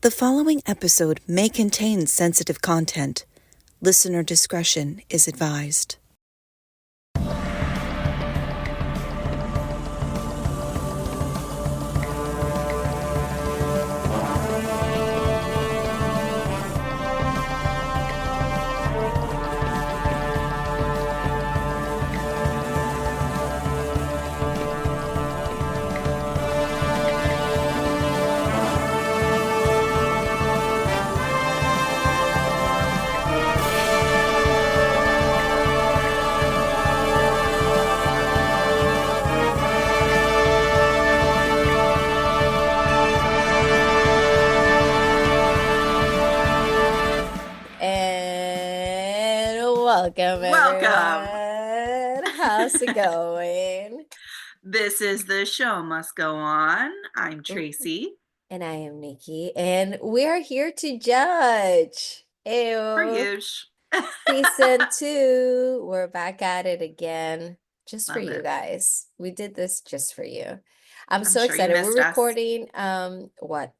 The following episode may contain sensitive content. Listener discretion is advised. And welcome, everyone. How's it going? This is The Show Must Go On. I'm Tracey. And I am Nikki, and we are here to judge. For Ew. Yush. Season 2. We're back at it again. Just for Love you it. guys. We did this just for you. I'm so sure you excited. We're missed us. recording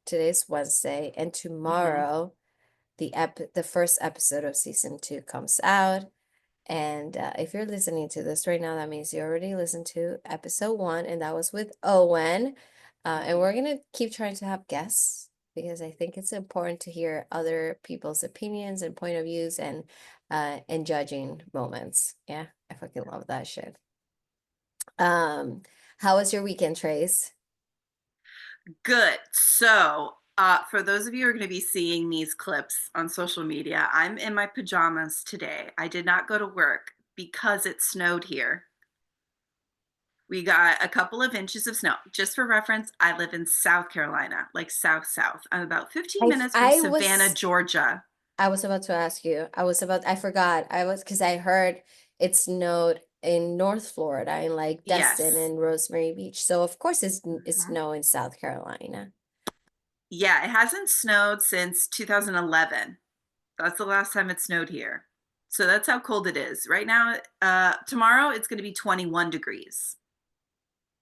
today's Wednesday, and tomorrow the first episode of season 2 comes out. And if you're listening to this right now, that means you already listened to episode 1, and that was with Owen. And we're going to keep trying to have guests because I think it's important to hear other people's opinions and point of views and judging moments. Yeah, I fucking love that shit. How was your weekend, Trace? Good. So, for those of you who are going to be seeing these clips on social media, I'm in my pajamas today. I did not go to work because it snowed here. We got a couple of inches of snow. Just for reference, I live in South Carolina, like South. I'm about 15 minutes from Savannah, Georgia. I was about to ask you. I forgot. Because I heard it snowed in North Florida, in like Destin and Rosemary Beach. So of course it's snow in South Carolina. Yeah, it hasn't snowed since 2011. That's the last time it snowed here. So that's how cold it is. Right now, tomorrow it's going to be 21 degrees.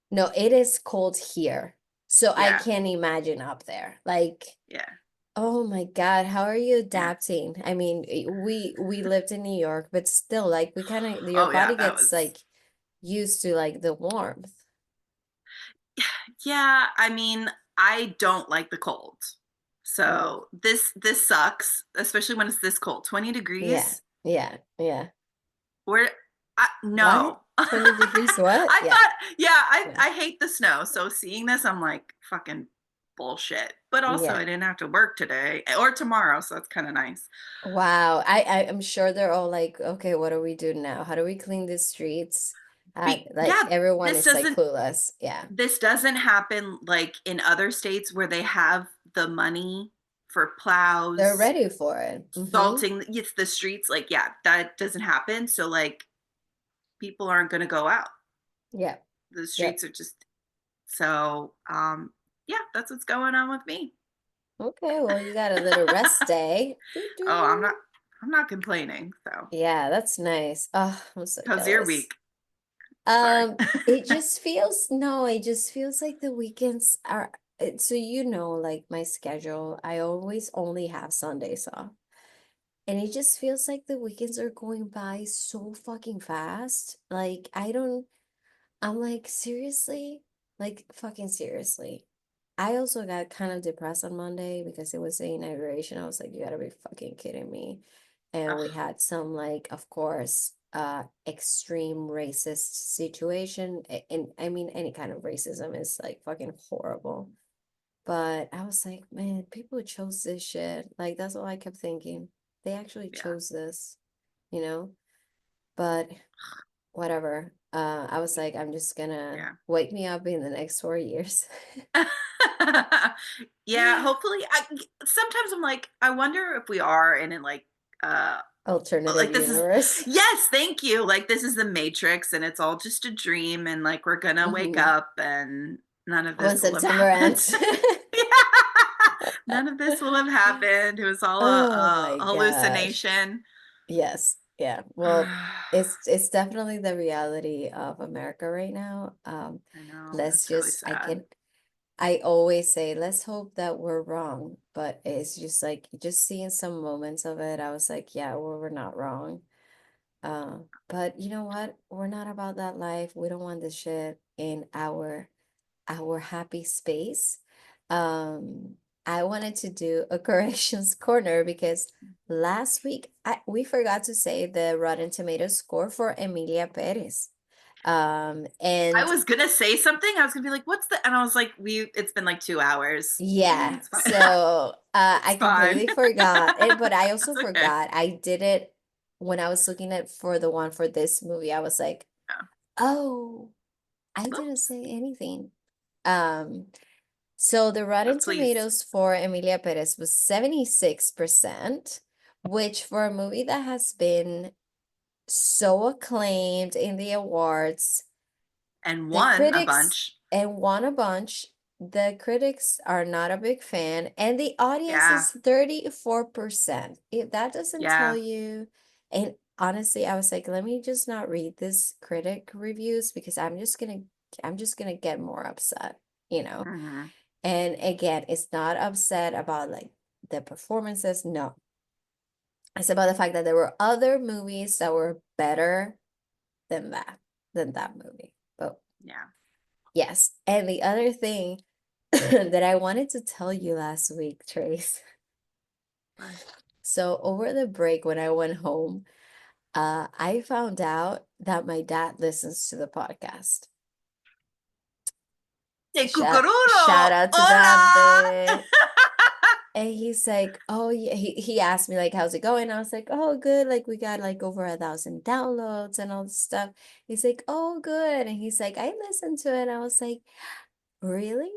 No, it is cold here. So Yeah. I can't imagine up there. Like, yeah. Oh my God, how are you adapting? I mean, we lived in New York, but still, like, we kind of your body gets like used to like the warmth. Yeah, I mean, I don't like the cold. So this sucks, especially when it's this cold. 20 degrees. Yeah. No. What? 20 degrees what? I hate the snow. So seeing this, I'm like, fucking bullshit. But also, I didn't have to work today or tomorrow, so that's kind of nice. Wow. I'm sure they're all like, okay, what do we do now? How do we clean the streets? Everyone is like clueless. Yeah. This doesn't happen like in other states where they have the money for plows. They're ready for it. Salting the streets. Like, yeah, that doesn't happen. So like people aren't going to go out. Yeah. The streets are just, so yeah, that's what's going on with me. Okay, well, you got a little rest day. Oh, I'm not complaining. So yeah, that's nice. Oh, I'm so how's your week? It just feels like the weekends are so like my schedule. I always only have Sundays off. And it just feels like the weekends are going by so fucking fast. Like I'm like, seriously? Like fucking seriously. I also got kind of depressed on Monday because it was the inauguration. I was like, you gotta be fucking kidding me. And we had some like, of course, extreme racist situation. And I mean, any kind of racism is like fucking horrible. But I was like, man, people chose this shit. Like, that's all I kept thinking. They actually chose this, you know? But whatever. I was like, I'm just gonna wake me up in the next 4 years. Yeah, hopefully. Sometimes I'm like, I wonder if we are in like alternative universe. Yes, thank you. Like this is the Matrix, and it's all just a dream, and like we're gonna wake up, and none of this when September ends. None of this will have happened. It was all a hallucination. Yes. Yeah. Well, it's definitely the reality of America right now. I know. Let's just really I always say, let's hope that we're wrong. But it's just like, just seeing some moments of it, I was like, yeah, we're not wrong. But you know what? We're not about that life. We don't want this shit in our happy space. Um, I wanted to do a corrections corner because last week we forgot to say the Rotten Tomatoes score for Emilia Perez. I And was gonna say something. I was gonna be like, "What's the?" And I was like, It's been like 2 hours. yeah, It's fine. so It's I fine. completely forgot it, but I also That's okay. forgot I did it when I was looking at for the one for this movie. I was like, Yeah. oh, I didn't Whoops. say anything. Um, So the Rotten But please. Tomatoes for Emilia Perez was 76%, which for a movie that has been so acclaimed in the awards, And the won a critics bunch. and won a bunch, the critics are not a big fan, and the audience Yeah. is 34%. If that doesn't tell Yeah. you, and honestly, I was like, let me just not read this critic reviews because I'm just gonna get more upset, you know. Hmm. And again, it's not upset about like the performances. No, it's about the fact that there were other movies that were better than that movie. But Yeah. yes, and the other thing that I wanted to tell you last week, Trace. But So over the break when I went home, I found out that my dad listens to the podcast. Hey, Shout cucurulo. out to Hola. Dante. And he's like, oh yeah, he asked me like, how's it going? I was like, oh good, like we got like over 1,000 downloads and all this stuff. He's like, oh good. And he's like, I listened to it. I was like, really?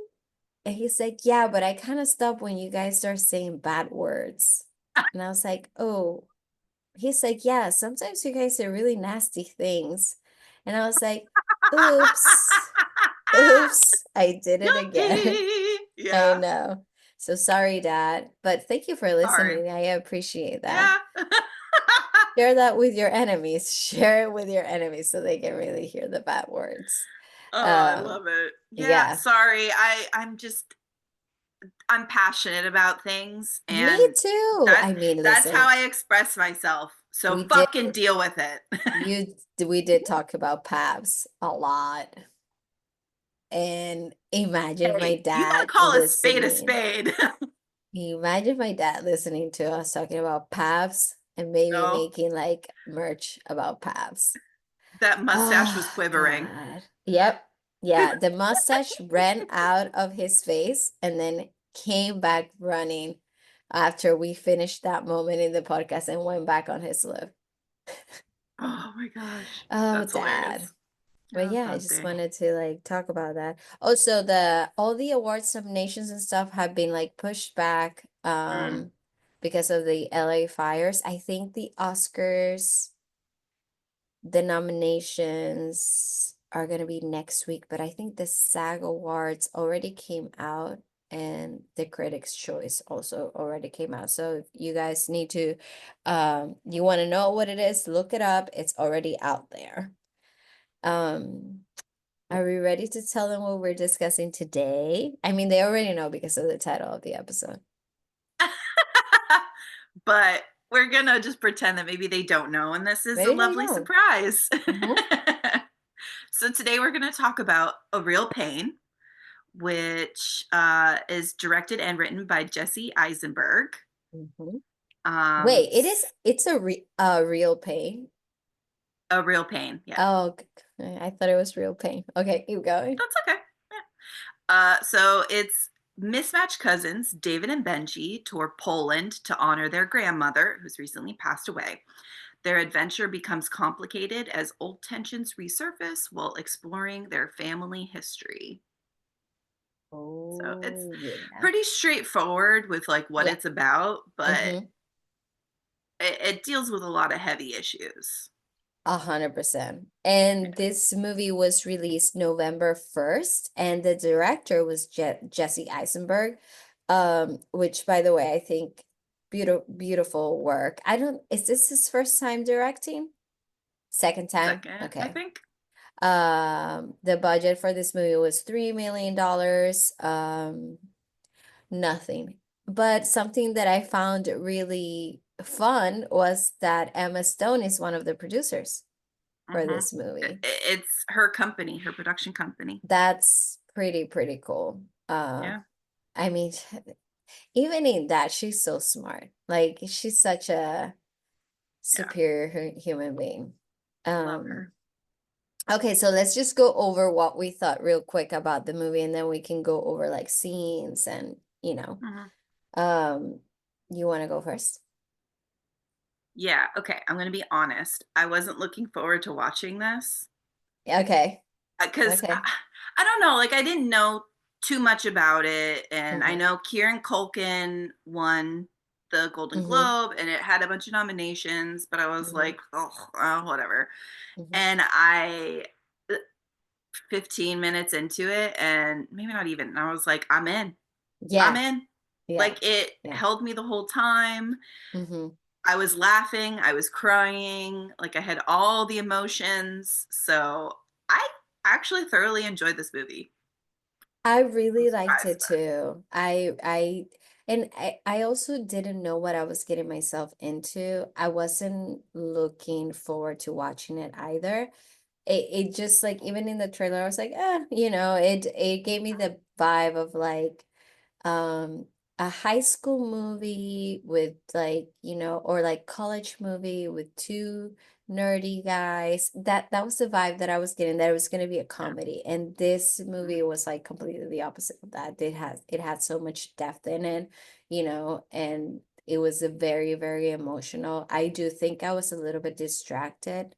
And he's like, yeah, but I kind of stopped when you guys start saying bad words. And I was like, oh, he's like, yeah, sometimes you guys say really nasty things. And I was like, oops, oops, I did it again. Yucky. I Yeah. know. So sorry, Dad, but thank you for Sorry. listening. I appreciate that. Yeah. Share that with your enemies. Share it with your enemies so they can really hear the bad words. Oh, I Um, love it. Yeah, yeah, sorry. I'm passionate about things, me and too. that's I mean, that's how listen, I express myself. So we did fucking deal with it. we did talk about Pabs a lot. And imagine my Hey, you gotta dad call a spade a listening. spade. Imagine my dad listening to us talking about Pabs and maybe No, making like merch about Pabs. that mustache was Oh, quivering. God. Yep. Yeah, the mustache ran out of his face and then came back running after we finished that moment in the podcast and went back on his lip. Oh my gosh, Oh, that's Dad. hilarious. But Oh, yeah, I just Dante. wanted to like talk about that. Also, the all the awards nominations and stuff have been like pushed back Mm. because of the LA fires. I think the Oscars, the nominations are going to be next week, but I think the SAG Awards already came out and the Critics' Choice also already came out. So if you guys need to, you want to know what it is, look it up. It's already out there. Um, are we ready to tell them what we're discussing today? I mean, they already know because of the title of the episode. But we're gonna just pretend that maybe they don't know, and this is a Maybe they lovely don't. surprise. Mhm, So today we're gonna talk about A Real Pain, which is directed and written by Jesse Eisenberg. mhm. Um, Wait, it's a real pain. A Real Pain, yeah, Oh, I thought it was real pain. Okay, keep going. that's okay. Yeah. So it's mismatched cousins David and Benji tour Poland to honor their grandmother, who's recently passed away. Their adventure becomes complicated as old tensions resurface while exploring their family history. So it's Oh, yeah. pretty straightforward with like what Yeah. it's about, but Mm-hmm. it deals with a lot of heavy issues. 100%. And this movie was released November 1st, and the director was Jesse Eisenberg, which by the way, I think beautiful work. I don't, is this his first time directing? Second time? Second, I Okay. think. The budget for this movie was $3 million. Nothing. But something that I found really fun was that Emma Stone is one of the producers for Mm-hmm. this movie. It's her company, her production company. That's pretty cool. Yeah. I mean, even in that, she's so smart. Like she's such a Yeah. superior human being. Love her. Okay, so let's just go over what we thought real quick about the movie, and then we can go over like scenes and Mhm. you want to go first? Yeah. Okay. I'm going to be honest. I wasn't looking forward to watching this Okay. because Okay. I don't know. Like, I didn't know too much about it. And I Mm-hmm. know Kieran Culkin won the Golden Mm-hmm. Globe and it had a bunch of nominations, but I was Mm-hmm. like, oh, whatever. Mm-hmm. And 15 minutes into it, and maybe not even, I was like, I'm in. I'm Yeah. in. Yeah. Like, it Yeah. held me the whole time. Mm-hmm. I was laughing, I was crying, like I had all the emotions. So I actually thoroughly enjoyed this movie. I I'm really liked surprised it too. I also didn't know what I was getting myself into. I wasn't looking forward to watching it either. It just like even in the trailer, I was like, it gave me the vibe of like um a high school movie with like, or like college movie with two nerdy guys. That was the vibe that I was getting, that it was going to be a yeah. comedy. And this Mhm. movie was like completely the opposite of that. It had so much depth in it, and it was a very emotional. I do think I was a little bit distracted.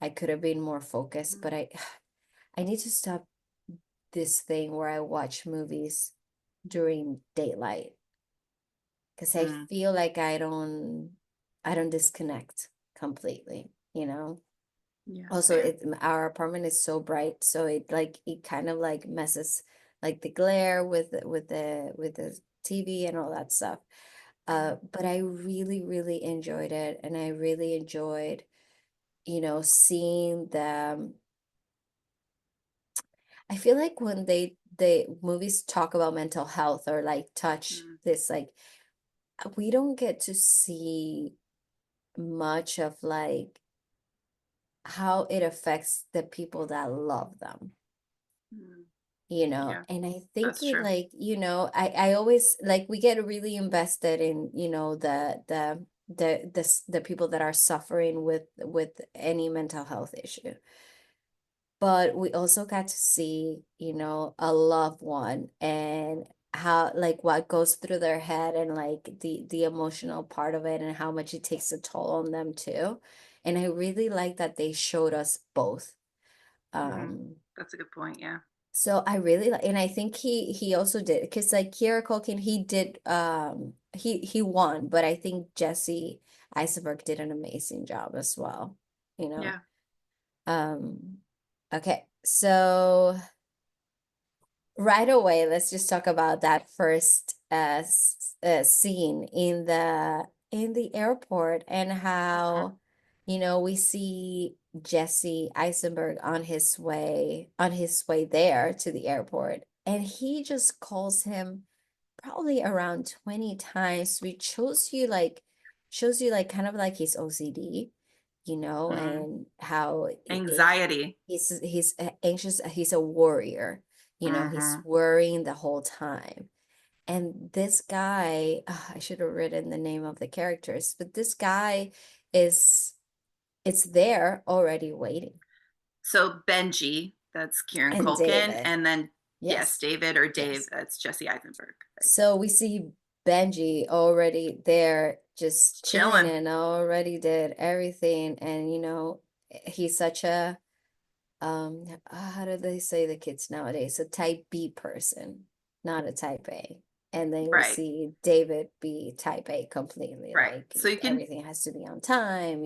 I could have been more focused, but I need to stop this thing where I watch movies during daylight because I Mm. feel like I don't disconnect completely. Yeah, Also, fair. our apartment is so bright, so it kind of like messes like the glare with the TV and all that stuff. Mhm. But I really enjoyed it, and I really enjoyed, seeing them. I feel like when they movies talk about mental health or like touch Mm. this, like we don't get to see much of like how it affects the people that love them, Mm. Yeah, and I think that's it true. like, I always like we get really invested in, the people that are suffering with any mental health issue. But we also got to see, a loved one and how like what goes through their head and like the emotional part of it and how much it takes a toll on them too. And I really like that they showed us both. Mm. Um, That's a good point. Yeah. so I really like, and I think he also did because like Kieran Culkin, he did he won, but I think Jesse Eisenberg did an amazing job as well, you know. Yeah. Um, okay, so right away, let's just talk about that first scene in the airport and Mhm. how, we see Jesse Eisenberg on his way there to the airport, and he just calls him probably around 20 times, which shows you like kind of like his OCD, Mm. and how Anxiety. he's anxious, he's a warrior, he's Hmm. worrying the whole time. And this guy, I should have written the name of the characters, but this guy is it's there already waiting. So Benji, that's Kieran And Culkin, David, and then yes, yes, David or Dave, yes. that's Jesse Eisenberg. Right. So we see Benji already there, just chilling Chilling. and already did everything. And he's such a how do they say the kids nowadays? A type B person, not a type A. And then we Right. see David be type A completely, Right. like So you can everything has to be on time.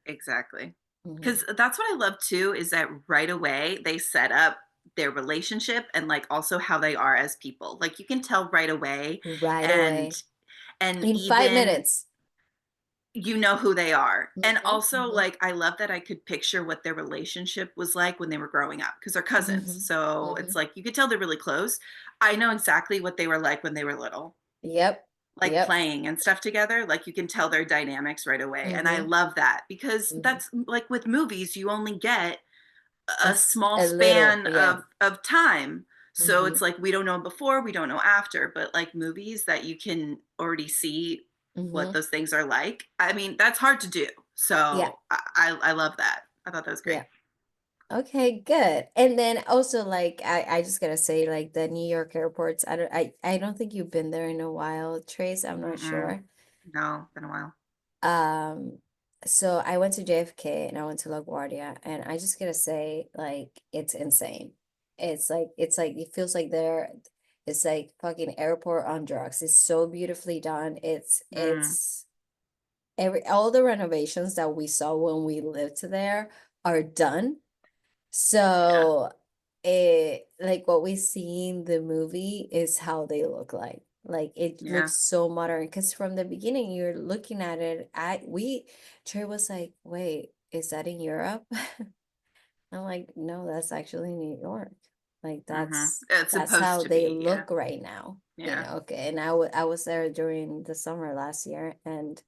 exactly. Hmm. Because that's what I love too, is that right away they set up their relationship and like also how they are as people. Like you can tell right away. Right And away and in five even minutes. you know who they are. And Mhm, also, mhm, like, I love that I could picture what their relationship was like when they were growing up because they're cousins. mhm, So it's mhm. like you could tell they're really close. I know exactly what they were like when they were little, Yep, like yep. playing and stuff together. Like you can tell their dynamics right away. And I Mhm, love that because mhm. that's like with movies, you only get a As small a little, span yeah. of time. So it's Mhm, like we don't know before, we don't know after, but like movies that you can already see what mhm. those things are like. I mean, that's hard to do. Yeah, So I love that. I thought that was great. yeah. Okay, good. And then also like I just gotta say like the New York airports, I don't think you've been there in a while, Trace, I'm not Mm-mm. sure. No, been a while. Um, so I went to JFK and I went to LaGuardia and I just gotta say like it's insane. It's like it feels like it's like fucking airport on drugs. It's so beautifully done. Mm, It's every all the renovations that we saw when we lived there are done. yeah, So it like what we see in the movie is how they look like. Like it yeah. looks so modern because from the beginning you're looking at it. Trey was like, wait, is that in Europe? I'm like, no, that's actually New York. Like Mm-hmm. that's It's that's supposed how to they be. Yeah, look right now, yeah. okay. And I was there during the summer last year and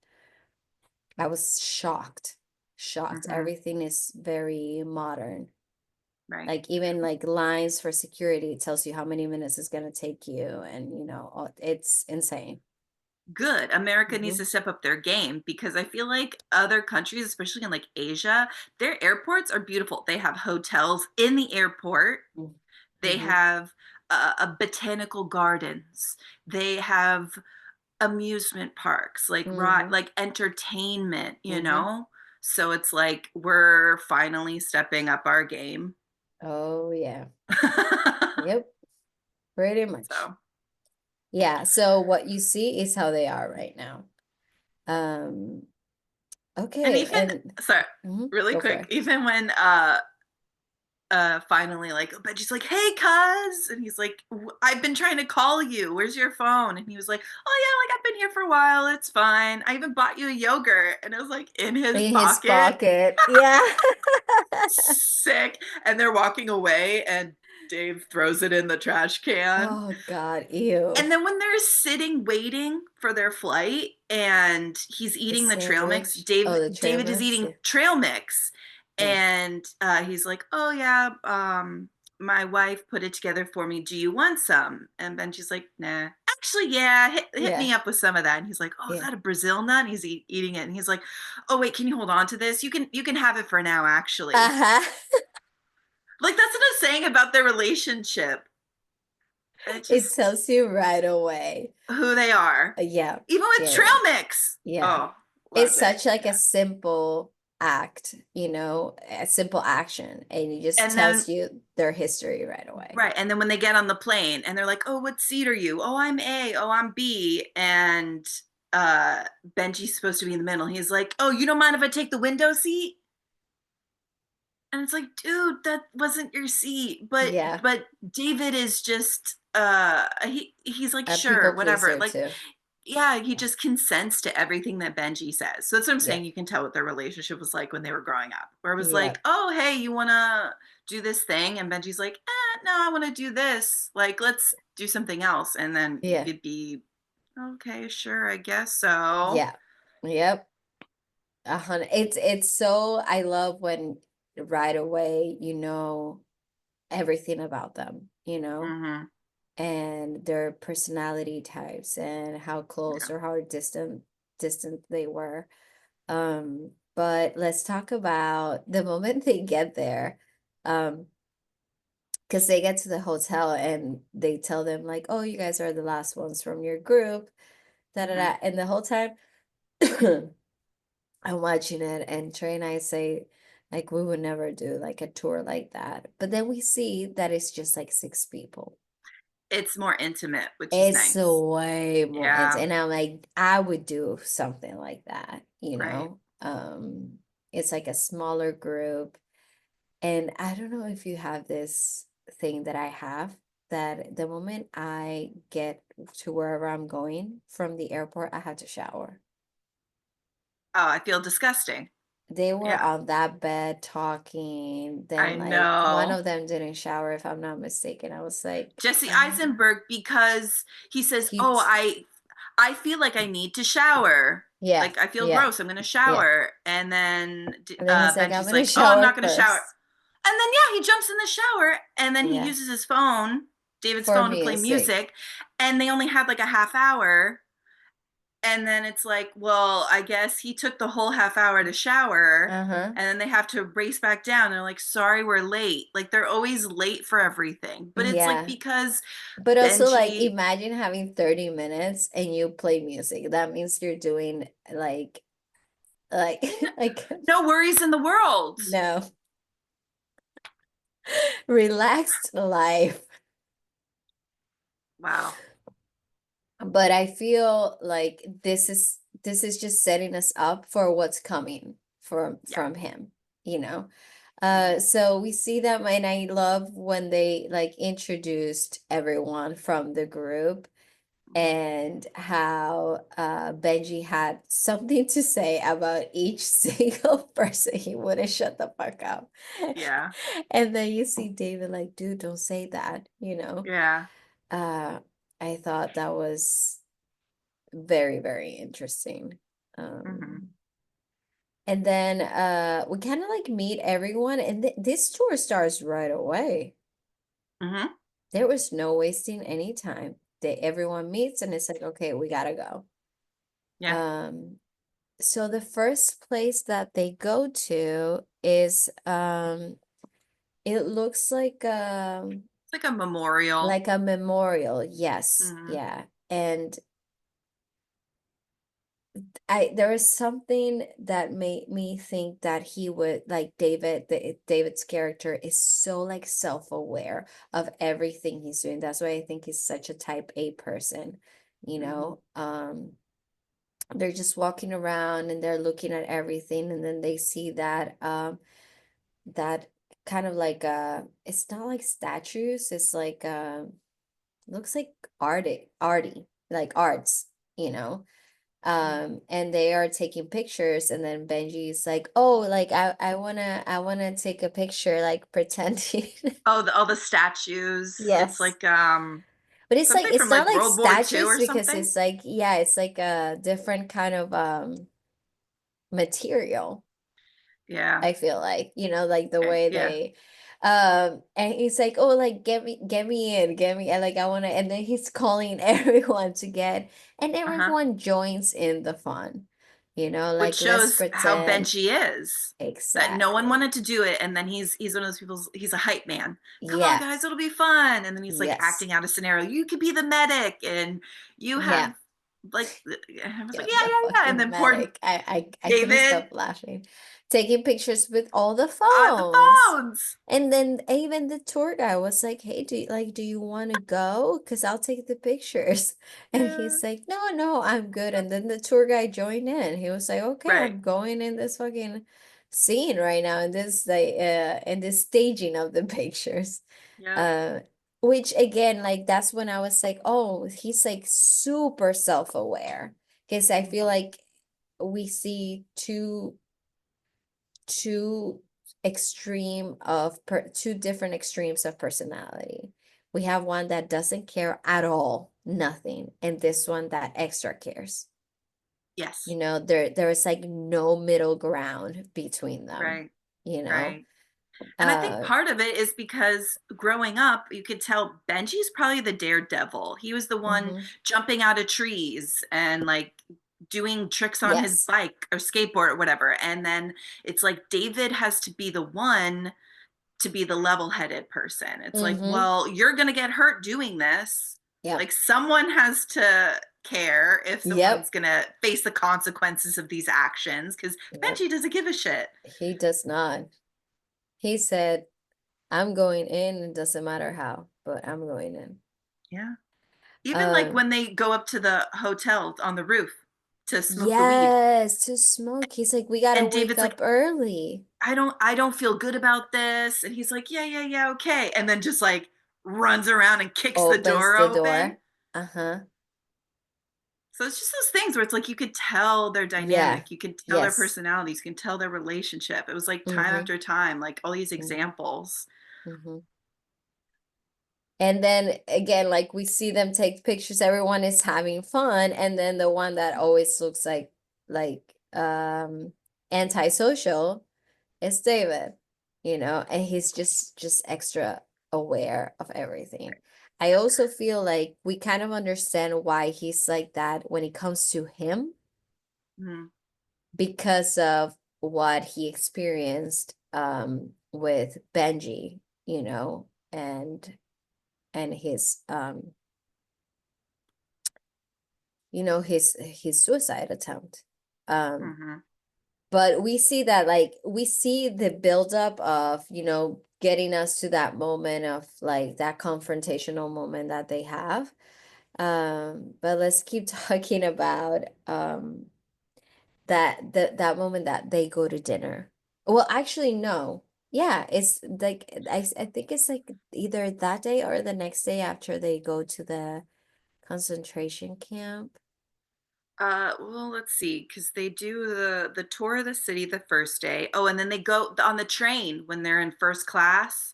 I was shocked. Shocked. Mm-hmm. Everything is very modern. Right. Like even like lines for security, it tells you how many minutes it's gonna take you, and it's insane. Good. America needs Hmm. to step up their game because I feel like other countries, especially in like Asia, their airports are beautiful. They have hotels in the airport. They Hmm. have a botanical gardens. They have amusement parks, Hmm. like entertainment. Hmm. So it's like we're finally stepping up our game. Oh yeah. Yep. Pretty much. So, Yeah. So what you see is how they are right now. Um, and okay, even and sorry, really go for quick, it. even when finally like but she's like, hey cuz, and he's like, I've been trying to call you, where's your phone? And he was like, oh yeah, like I've been here for a while, it's fine, I even bought you a yogurt. And it was like in his In his pocket. pocket. Yeah. Sick. And they're walking away and Dave throws it in the trash can. Oh God, ew. And then when they're sitting waiting for their flight and he's The eating the trail mix, sandwich. Oh, the trail David is mix. eating Yeah. trail mix, Yeah. and he's like, "Oh yeah, my wife put it together for me. Do you want some?" And Benji's like, "Nah." Actually, yeah, hit Yeah. me up with some of that. And he's like, "Oh, is Yeah. that a Brazil nut?" And he's eating it, and he's like, "Oh wait, can you hold on to this? You can have it for now, actually." Uh-huh. Like that's what I'm saying about their relationship. It It just tells you right away. who they are. Yeah, Even with yeah, trail yeah, mix. yeah. Oh, It's loved it. such like a Yeah. simple act, a simple action, and it just And then tells you their history right away. right, and then when they get on the plane and they're like, "Oh, what seat are you?" "Oh, I'm A." "Oh, I'm B." And uh Benji's supposed to be in the middle. He's like, "Oh, you don't mind if I take the window seat?" And it's like, "Dude, that wasn't your seat." Yeah, But David is just he's like, a people "Sure, whatever." pleaser Like too. yeah, he Yeah, just consents to everything that Benji says. So that's what I'm yeah, saying. You can tell what their relationship was like when they were growing up, where it was yeah, like, oh, hey, you want to do this thing? And Benji's like, no, I want to do this. Like, let's do something else. And then yeah, you'd be, okay, sure, I guess so. yeah. Yep. 100. It's so I love when right away you know everything about them, Mm-hmm. and their personality types and how close Yeah. or how distant they were. But let's talk about the moment they get there. Because they get to the hotel and they tell them like, "Oh, you guys are the last ones from your group." Da da Mm-hmm. da. And the whole time I'm watching it, and Trey and I say, like, we would never do like a tour like that. But then we see that it's just like six people. It's more intimate, which is It's nice. way more intense. Yeah. And I'm like, I would do something like that, Right. It's like a smaller group. And I don't know if you have this thing that I have, that the moment I get to wherever I'm going from the airport, I have to shower. Oh, I feel disgusting. They were Yeah, on that bed talking. I Then like one know. of them didn't shower, if I'm not mistaken. I was like, Jesse Eisenberg, because he says, "Oh, he's I feel like I need to shower. yeah, Like I feel yeah, gross. I'm gonna yeah. shower." And then And then he's like, I'm Benji's gonna like, "Oh, I'm not shower gonna shower." first. And then yeah, he jumps in the shower, and then he Yeah, uses his phone, David's for phone, to play music. music. And they only had like a half hour. And then it's like, well, I guess he took the whole half hour to shower, Uh-huh. and then they have to race back down. They're like, sorry, we're late. Like they're always late for everything. But it's like Yeah. because But also like Benji, imagine having 30 minutes and you play music. That means you're doing like like no worries in the world. no relaxed life. Wow. But I feel like this is just setting us up for what's coming Yeah. from him, you know. Mhm. So we see them, and I love when they like introduced everyone from the group, Mhm. and how Benji had something to say about each single person. He wouldn't shut the fuck up. Yeah. And then you see David like, dude, don't say that, you know. Yeah. Uh, I thought that was very, very interesting. Hmm. And then we kind of like meet everyone, and this tour starts right away. Hmm. There was no wasting any time. Everyone meets, and it's like, okay, we gotta go. Yeah. Um, so the first place that they go to is it looks It's like a memorial. like a memorial. Yes, Hmm. yeah. And there was something that made me think that he would like David's character is so like self-aware of everything he's doing. That's why I think he's such a type A person, you Hmm. know. They're just walking around and they're looking at everything, and then they see that kind of like it's not like statues, it's like looks like arty like arts, you know. And they are taking pictures, and then Benji's like, oh, like I wanna take a picture like pretending. Oh, all the statues. It's Yes. like But it's like something it's from not like like World War II statues or because something. it's like, yeah, it's like a different kind of material. Yeah. I feel like, you know, like the Okay. way Yeah. they and he's like, oh, like get me in, get me, and like I wanna, and then he's calling everyone to get, and Uh-huh. everyone joins in the fun, you know, Which like let's shows how pretend. Benji is. That no one Exactly. wanted to do it, and then he's one of those people. He's a hype man. Come on, guys, Yes. it'll be fun. And then he's like Yes. acting out a scenario. You could be the medic, and you Yeah. have like. I was like, Yeah, yeah, the yeah, yeah. And fucking then poor medic. I couldn't David stop laughing. Taking pictures with all the on the phones. phones. And then even the tour guy was like, "Hey, do you want to go? Because I'll take the pictures." And Yeah. he's like, "No, no, I'm good." And then the tour guy joined in. He was like, "Okay, Right. I'm going in this fucking scene right now in this like in this staging of the pictures." Yep. Uh, which again, like that's when I was like, "Oh, he's like super self-aware." Because I feel Mhm. like we see two two different extremes of personality. We have one that doesn't care at all, nothing, and this one that extra cares. Yes. You know, there is like no middle ground between them, Right. you know. Right. And I think Uh part of it is because growing up, you could tell Benji's probably the daredevil. He was the one mhm. jumping out of trees and like doing tricks on his Yes. bike or skateboard or whatever. And then it's like David has to be the one to be the level headed person. It's like, Mm-hmm. well, you're going to get hurt doing this. Yep. Like, someone has to care if someone's Yep. going to face the consequences of these actions because Yep. Benji doesn't give a shit. He does not. He said, I'm going in, it doesn't matter how, but I'm going in. Yeah. Even like Um, when they go up to the hotel on the roof to smoke the weed, yes, to smoke. He's like, we gotta and wake David's like, up early. I don't feel good about this. And he's like, yeah, yeah, yeah, okay. And then just like runs around and kicks the Opens door the open. door. Uh-huh. So it's just those things where it's like you could tell their Yeah. dynamic, you could tell their Yes. personalities, you can tell their relationship. It was like time Mm-hmm. after time, like all these Mm-hmm. examples. Mm-hmm. And then again, like we see them take pictures, everyone is having fun, and then the one that always looks like antisocial is David, and he's just extra aware of everything. I also feel like we kind of understand why he's like that when it comes to him Mhm. because of what he experienced with Benji, and his suicide attempt. Um, Mhm. but we see that like we see the buildup of, getting us to that moment of like that confrontational moment that they have. But let's keep talking about that moment that they go to dinner. Well, actually, no. Yeah, it's like I think it's like either that day or the next day after they go to the concentration camp. Well, let's see, because they do the tour of the city the first day. Oh, and then they go on the train when they're in first class,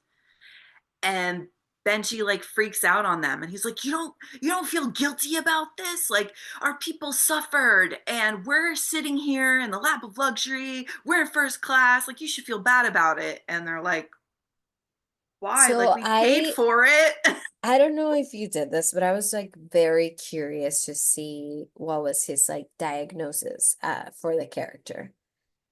and Benji like freaks out on them, and he's like, "You don't feel guilty about this? Like our people suffered, and we're sitting here in the lap of luxury. We're in first class. Like you should feel bad about it." And they're like, "Why? Like So we paid I for it." I don't know if you did this, but I was like very curious to see what was his like diagnosis for the character.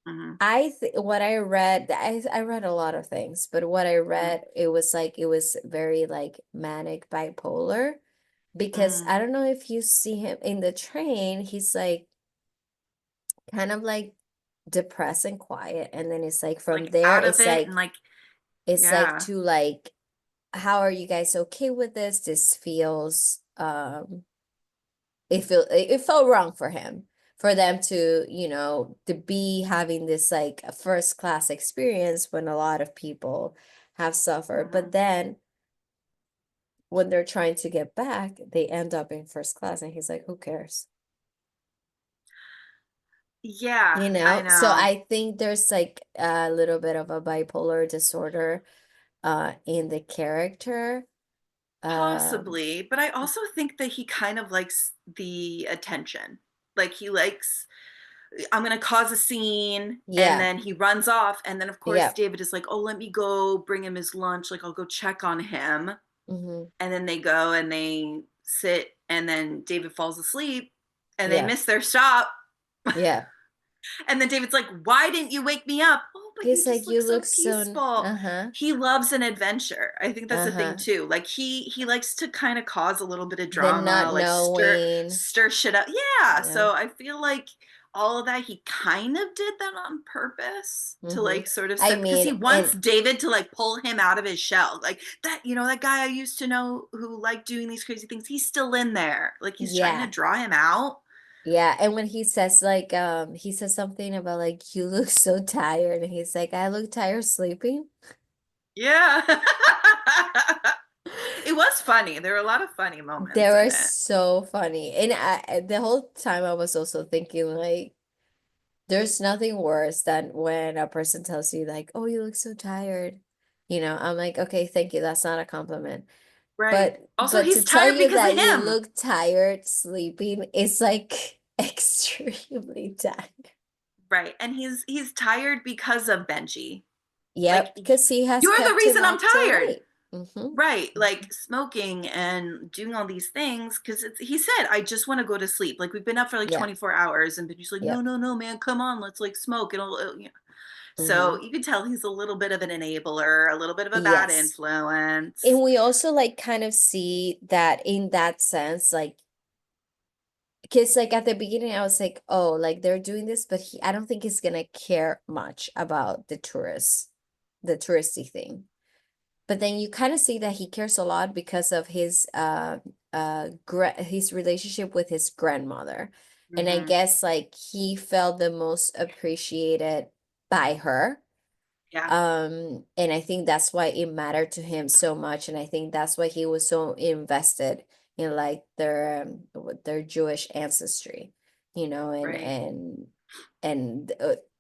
Mhm. I th what I read, I read a lot of things, but what I Mhm. read, it was very like manic bipolar because Mm. I don't know if you see him in the train, he's like kind of like depressed and quiet, and then it's like from Like there, out of it, and like, it's like yeah. to like, how are you guys okay with this? This feels it felt wrong for him, for them to to be having this like a first class experience when a lot of people have suffered, but Mhm. then when they're trying to get back they end up in first class, and he's like, who cares? Yeah, I So know. I think there's like a little bit of a bipolar disorder in the character. um Possibly, but I also think that he kind of likes the attention. Like he likes, I'm going to cause a scene, and yeah. then he runs off, and then of course Yeah. David is like, "Oh, let me go bring him his lunch. Like I'll go check on him." Hmm. And then they go and they sit, and then David falls asleep, and they Yeah. miss their stop. Yeah. And then David's like, "Why didn't you wake me up?" "Oh, but you He's just like, look you so look so peaceful." uh-huh. He loves an adventure. I think that's the thing Uh-huh. too. Like he likes to kind of cause a little bit of The not drama, like stir knowing. stir shit up. Yeah. Yeah. So I feel like all of that he kind of did that on purpose to Mm-hmm. like sort of I set, because he mean, wants and David to like pull him out of his shell. Like that, that guy I used to know who liked doing these crazy things, he's still in there. Like he's trying to yeah. draw him out. Yeah. And when he says like, he says something about like, you look so tired, and he's like, I look tired sleeping. Yeah. It was funny. There were a lot of funny They moments were in it. so funny. And the whole time I was also thinking like, there's nothing worse than when a person tells you like, oh, you look so tired. I'm like, okay, thank you. That's not a compliment. Right. Also, But to he's tell tired you because of that you him. look tired sleeping is like extremely tired. Right. And he's tired because of Benji. Like Yep, because he has you're the kept him reason I'm up till tired. late. Mm-hmm. Right. Like smoking and doing all these things, because he said, "I just want to go to sleep. Like we've been up for like Yeah. 24 hours." And Benji's like, "No, Yep. no, no, man, come on, let's like smoke." Mm-hmm. So you can tell he's a little bit of an enabler, a little bit of a bad Yes. influence. And we also like kind of see that in that sense, like, because like at the beginning I was like, oh, like they're doing this, but I don't think he's gonna care much about the touristy thing. But then you kind of see that he cares a lot because of his relationship with his grandmother. And I Hmm. guess like he felt the most appreciated by her. Yeah. And I think that's why it mattered to him so much. And I think that's why he was so invested in like their Jewish ancestry, and Right.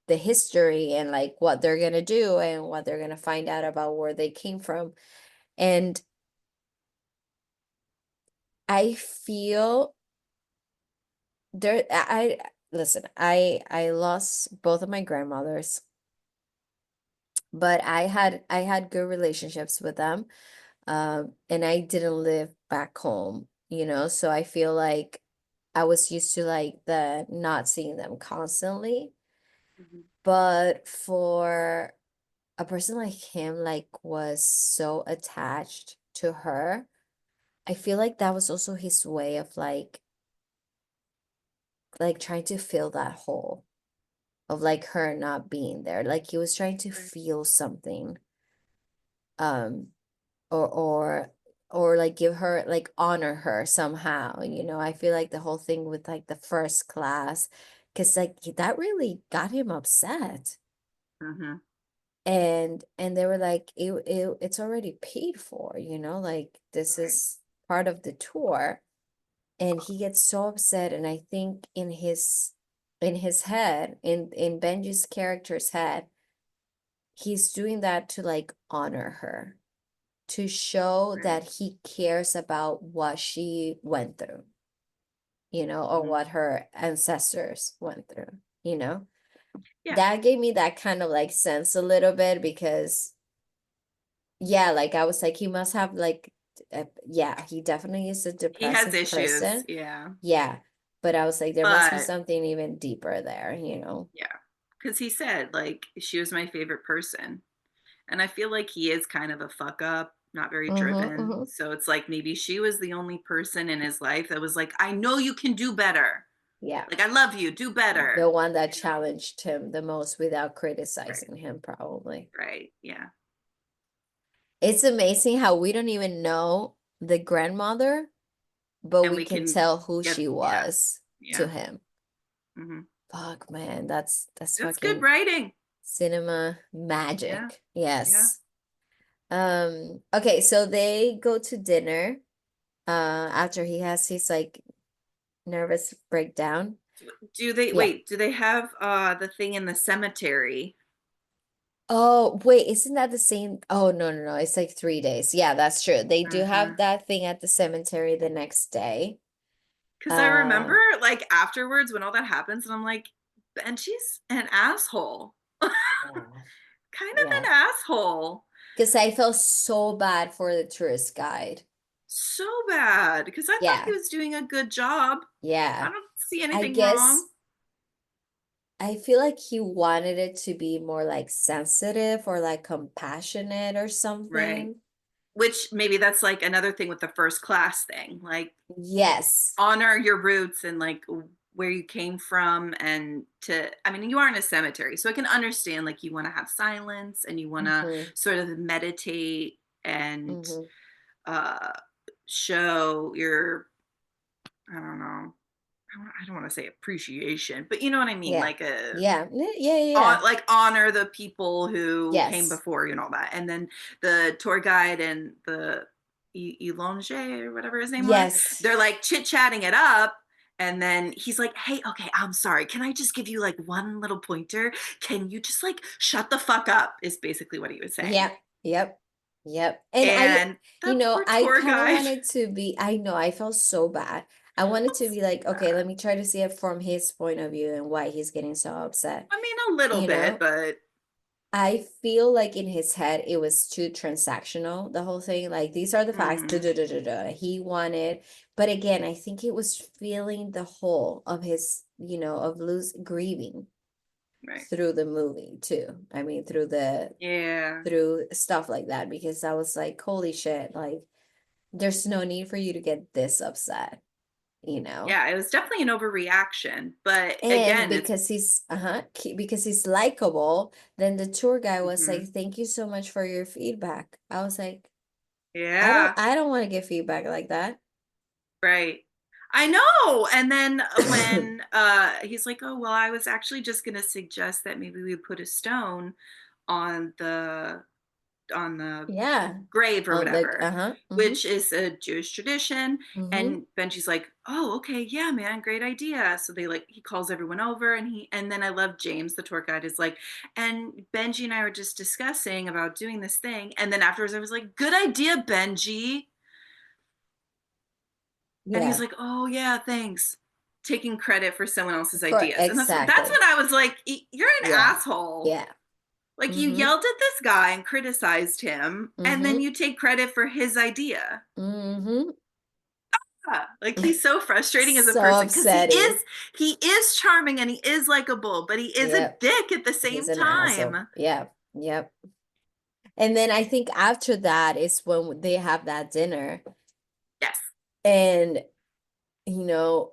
the history and like what they're gonna do and what they're gonna find out about where they came from. And I feel there I listen, I lost both of my grandmothers, but I had good relationships with them. And I didn't live back home, so I feel like I was used to like the not seeing them constantly. Mhm. But for a person like him, like was so attached to her, I feel like that was also his way of like trying to fill that hole of like her not being there. Like he was trying to Right. feel something. Um, or like give her like honor her somehow. I feel like the whole thing with like the first class, because like that really got him upset. Mhm. And they were like, it's already paid for, like this Right. is part of the tour. And he gets so upset, and I think in his head, in Benji's character's head, he's doing that to like honor her, to show Right. that he cares about what she went through, or Mhm. what her ancestors went through, you know? Yeah. That gave me that kind of like sense a little bit because, yeah, like I was like, he must have like, yeah, he definitely is a He has depressive issues. person. Yeah. Yeah. But I was like, there must be But something even deeper there. yeah, because he said like she was my favorite person, and I feel like he is kind of a fuck up, not very Mm-hmm, driven. mm-hmm. So it's like maybe she was the only person in his life that was like, I know you can do better. Yeah. Like I love you, do The better. one that You know? challenged him the most without Right. criticizing him, probably. Right. Yeah. It's amazing how we don't even know the grandmother, but And we we can can tell who get she yeah. was to Yeah. him. Hmm. Fuck, man, that's That's good fucking writing. cinema Yeah. magic. Yeah. Yes. Okay, so they go to dinner after he has his like nervous breakdown. Do they Yeah. wait? Do they have the thing in the cemetery? Oh, wait, isn't that the same? Oh, no, no, no. It's like 3 days. Yeah, that's true. They do have Uh-huh. that thing at the cemetery the next day. Because I Uh, remember like afterwards when all that happens, and I'm like, Benji's an asshole. Kind yeah. of Yeah. an asshole. Because I felt so bad for the tourist guide. So bad. Because I thought he Yeah. was doing a good job. I Yeah. don't see I anything wrong. guess I feel like he wanted it to be more like sensitive or like compassionate or Right. something. Which maybe that's like another thing with the first class thing. Like Yes. honor your roots and like where you came from, and to I mean you are in a cemetery, so I can understand like you want to have silence and you want to Mm-hmm. sort of meditate and Mm-hmm. uh show your I don't know, I don't want to say appreciation, but you know what I mean, Yeah. like a Yeah. Yeah. Yeah. Yeah. like honor the people who came Yes. before you and all that. And then the tour guide and the Elonge or whatever his name was, Yes. they're like chit chatting it up. And then he's like, hey, okay, I'm sorry. Can I just give you like one little pointer? Can you just like shut the fuck up? Is basically what he was saying. Yep. Yep. Yep. And And that poor I tour kind of guide. wanted to be, I know, I felt so bad. I wanted I'm to be like, so okay, let bad. me try to see it from his point of view and why he's getting so upset. I mean, a little You bit, know, but I feel like in his head it was too transactional, the whole thing. Like these are the facts. Da, mhm, da, da, da, da. He wanted, but again, I think it was feeling the whole of his, of lose grieving right. through the movie too. I mean, Yeah. through stuff like that, because I was like, holy shit, like there's no need for you to get this upset, you know? Yeah, it was definitely an overreaction. But And again, it's because he's likable, then the tour guy was like, mhm, "Thank you so much for your feedback." I was like, "I don't yeah, I don't want to get feedback like that." right. I know. And then when he's like, "Oh, well, I was actually just going to suggest that maybe we put a stone on Yeah. grave or On the whatever, which is a Jewish tradition. And Benji's like, oh, okay, yeah, man, great idea. So he calls everyone over, and then I love James, the tour guide, is like, and Benji and I were just discussing about doing this thing. And then afterwards I was like, good idea, Benji. And he's Yeah. like, oh yeah, thanks. Taking credit for someone else's For ideas. And that's exactly. when I was like, you're an Yeah. asshole. Yeah. Like you yelled at this guy and criticized him, and then you take credit for his idea. Yeah. Like he's so frustrating as a So person because upsetting. he is charming and he is likable, but he is a Yep. dick at the same He's an asshole. time. Yeah. Yep. And then I think after that is when they have that dinner. Yes. And, you know,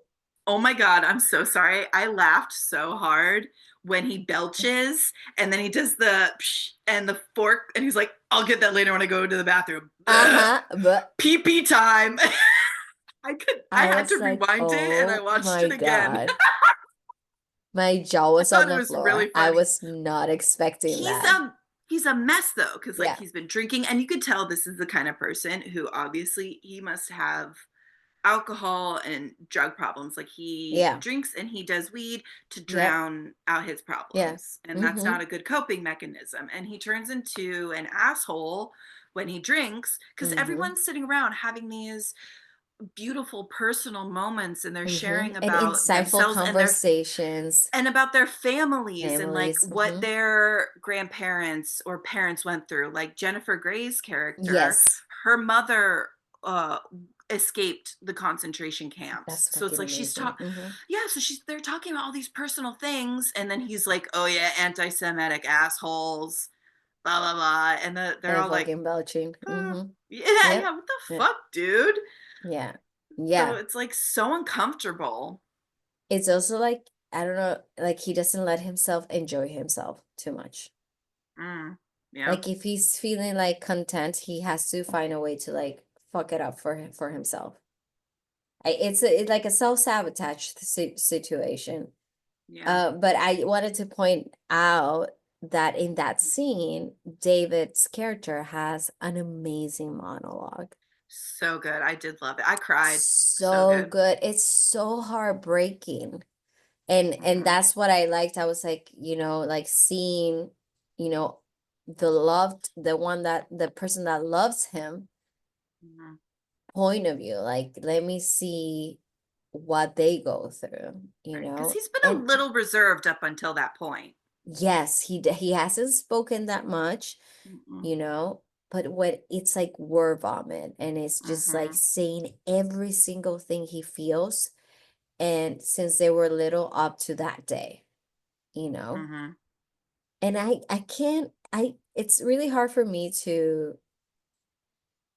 Oh my God, I'm so sorry. I laughed so hard when he belches and then he does the psh and the fork and he's like, I'll get that later when I go to the bathroom. but Pee pee time. I had was to like, rewind it and I oh watched my it again. God. My jaw I was thought on it the was floor. really I funny. was not expecting He's that. He's a mess though, because Yeah. he's been drinking, and you could tell this is the kind of person who obviously he must have alcohol and drug problems. Like he Yeah. drinks and he does weed to Yep. drown out his Yeah. problems. And that's not a good coping mechanism. And he turns into an asshole when he drinks because everyone's sitting around having these beautiful personal moments and they're sharing And about insightful themselves conversations. and about their families and like Families. what their grandparents or parents went through. Like Jennifer Grey's character, Yes. her mother escaped the concentration camps. That's So it's fucking like she's amazing. so they're talking about all these personal things, and then he's like, oh yeah, anti-Semitic assholes, blah blah blah, and they're And all like, fucking belching. yeah, Yep. yeah, what the Yep. fuck, dude? Yeah. So Yeah. it's like so uncomfortable. It's also like, I don't know, like he doesn't let himself enjoy himself too much. Yeah. Like if he's feeling like content, he has to find a way to like fuck it up for himself. It's like a self-sabotage situation. Yeah. But I wanted to point out that in that scene, David's character has an amazing monologue. So good. I did love it. I cried. So good. It's so heartbreaking. And that's what I liked. I was like, like seeing, the person that loves him point of view. Like, let me see what they go through, Because he's been a And little reserved up until that point. yes, he hasn't spoken that much, but what it's like word vomit, and it's just like saying every single thing he feels, and since they were little up to that day, and I can't, it's really hard for me to,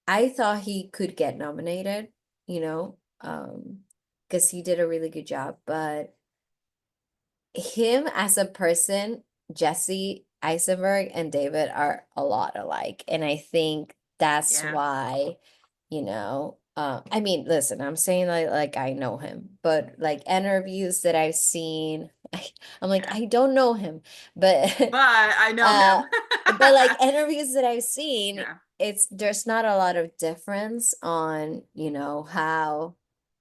I thought he could get nominated, because he did a really good job, but him as a person, Jesse Eisenberg and David are a lot alike. And I think that's why, I mean, listen, I'm saying like I know him, but like interviews that I've seen, I'm like, I don't know him, but I know him. but like interviews that I've seen, there's not a lot of difference on, how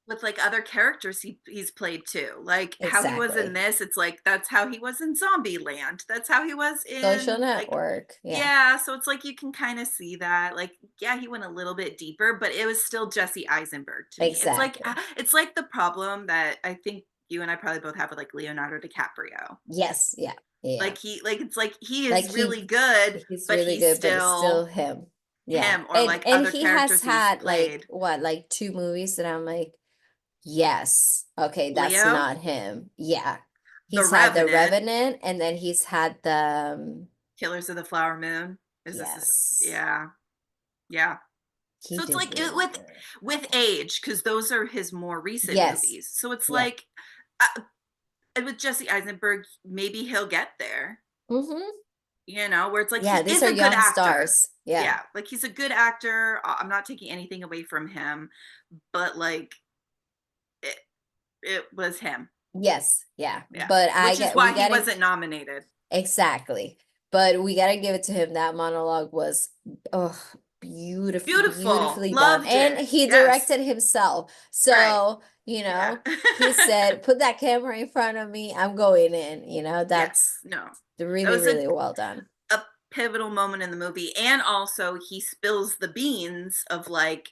with like other characters he's played too. Like how he was in this, it's like that's how he was in Zombieland. That's how he was in Social Network. Yeah, so it's like you can kind of see that. Like, yeah, he went a little bit deeper, but it was still Jesse Eisenberg to me. It's like the problem that I think you and I probably both have with like Leonardo DiCaprio. Yes, yeah. Like it's like he is really good, he's but really he's good, but it's still still him. Yeah. him, or like And other he has characters he's had played. like 2 movies that I'm like, yes, okay, that's Leo? not him. Yeah. The He's had The Revenant. Revenant, and then he's had the Killers of the Flower Moon. yes. Yeah. He So it's did like really good. with age, because those are his more recent Yes. movies. So it's Yeah. like and with Jesse Eisenberg, maybe he'll get there. Where it's like Yeah, he these is are a good young actor. stars. Yeah. Like he's a good actor. I'm not taking anything away from him, but like it was him. Yes, yeah. Yeah. But Which is why he wasn't nominated. exactly. But we gotta give it to him. That monologue was, oh, Beautiful. beautifully done. Loved And it. he Yes. directed himself. Right. So, Yeah. he said, put that camera in front of me. I'm going in. That's Yes. No. That really, was really well done. a pivotal moment in the movie. And also he spills the beans of like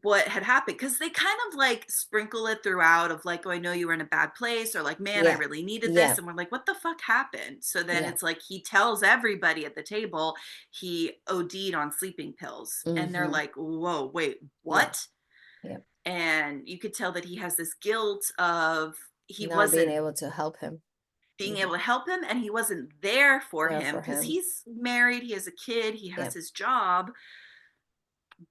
what had happened, because they kind of like sprinkle it throughout of like, oh, I know you were in a bad place, or like, man, I Yeah. really needed this, Yeah. and we're like, what the fuck happened? So then Yeah. it's like he tells everybody at the table he OD'd on sleeping pills, and they're Mm-hmm. like, whoa, wait, Yeah. what? Yeah. And you could tell that he has this guilt of he Not being wasn't able to help him. being Mm-hmm. able to help him, and he wasn't there for There him for because him. he's married, he has a kid, he Yeah. has his job,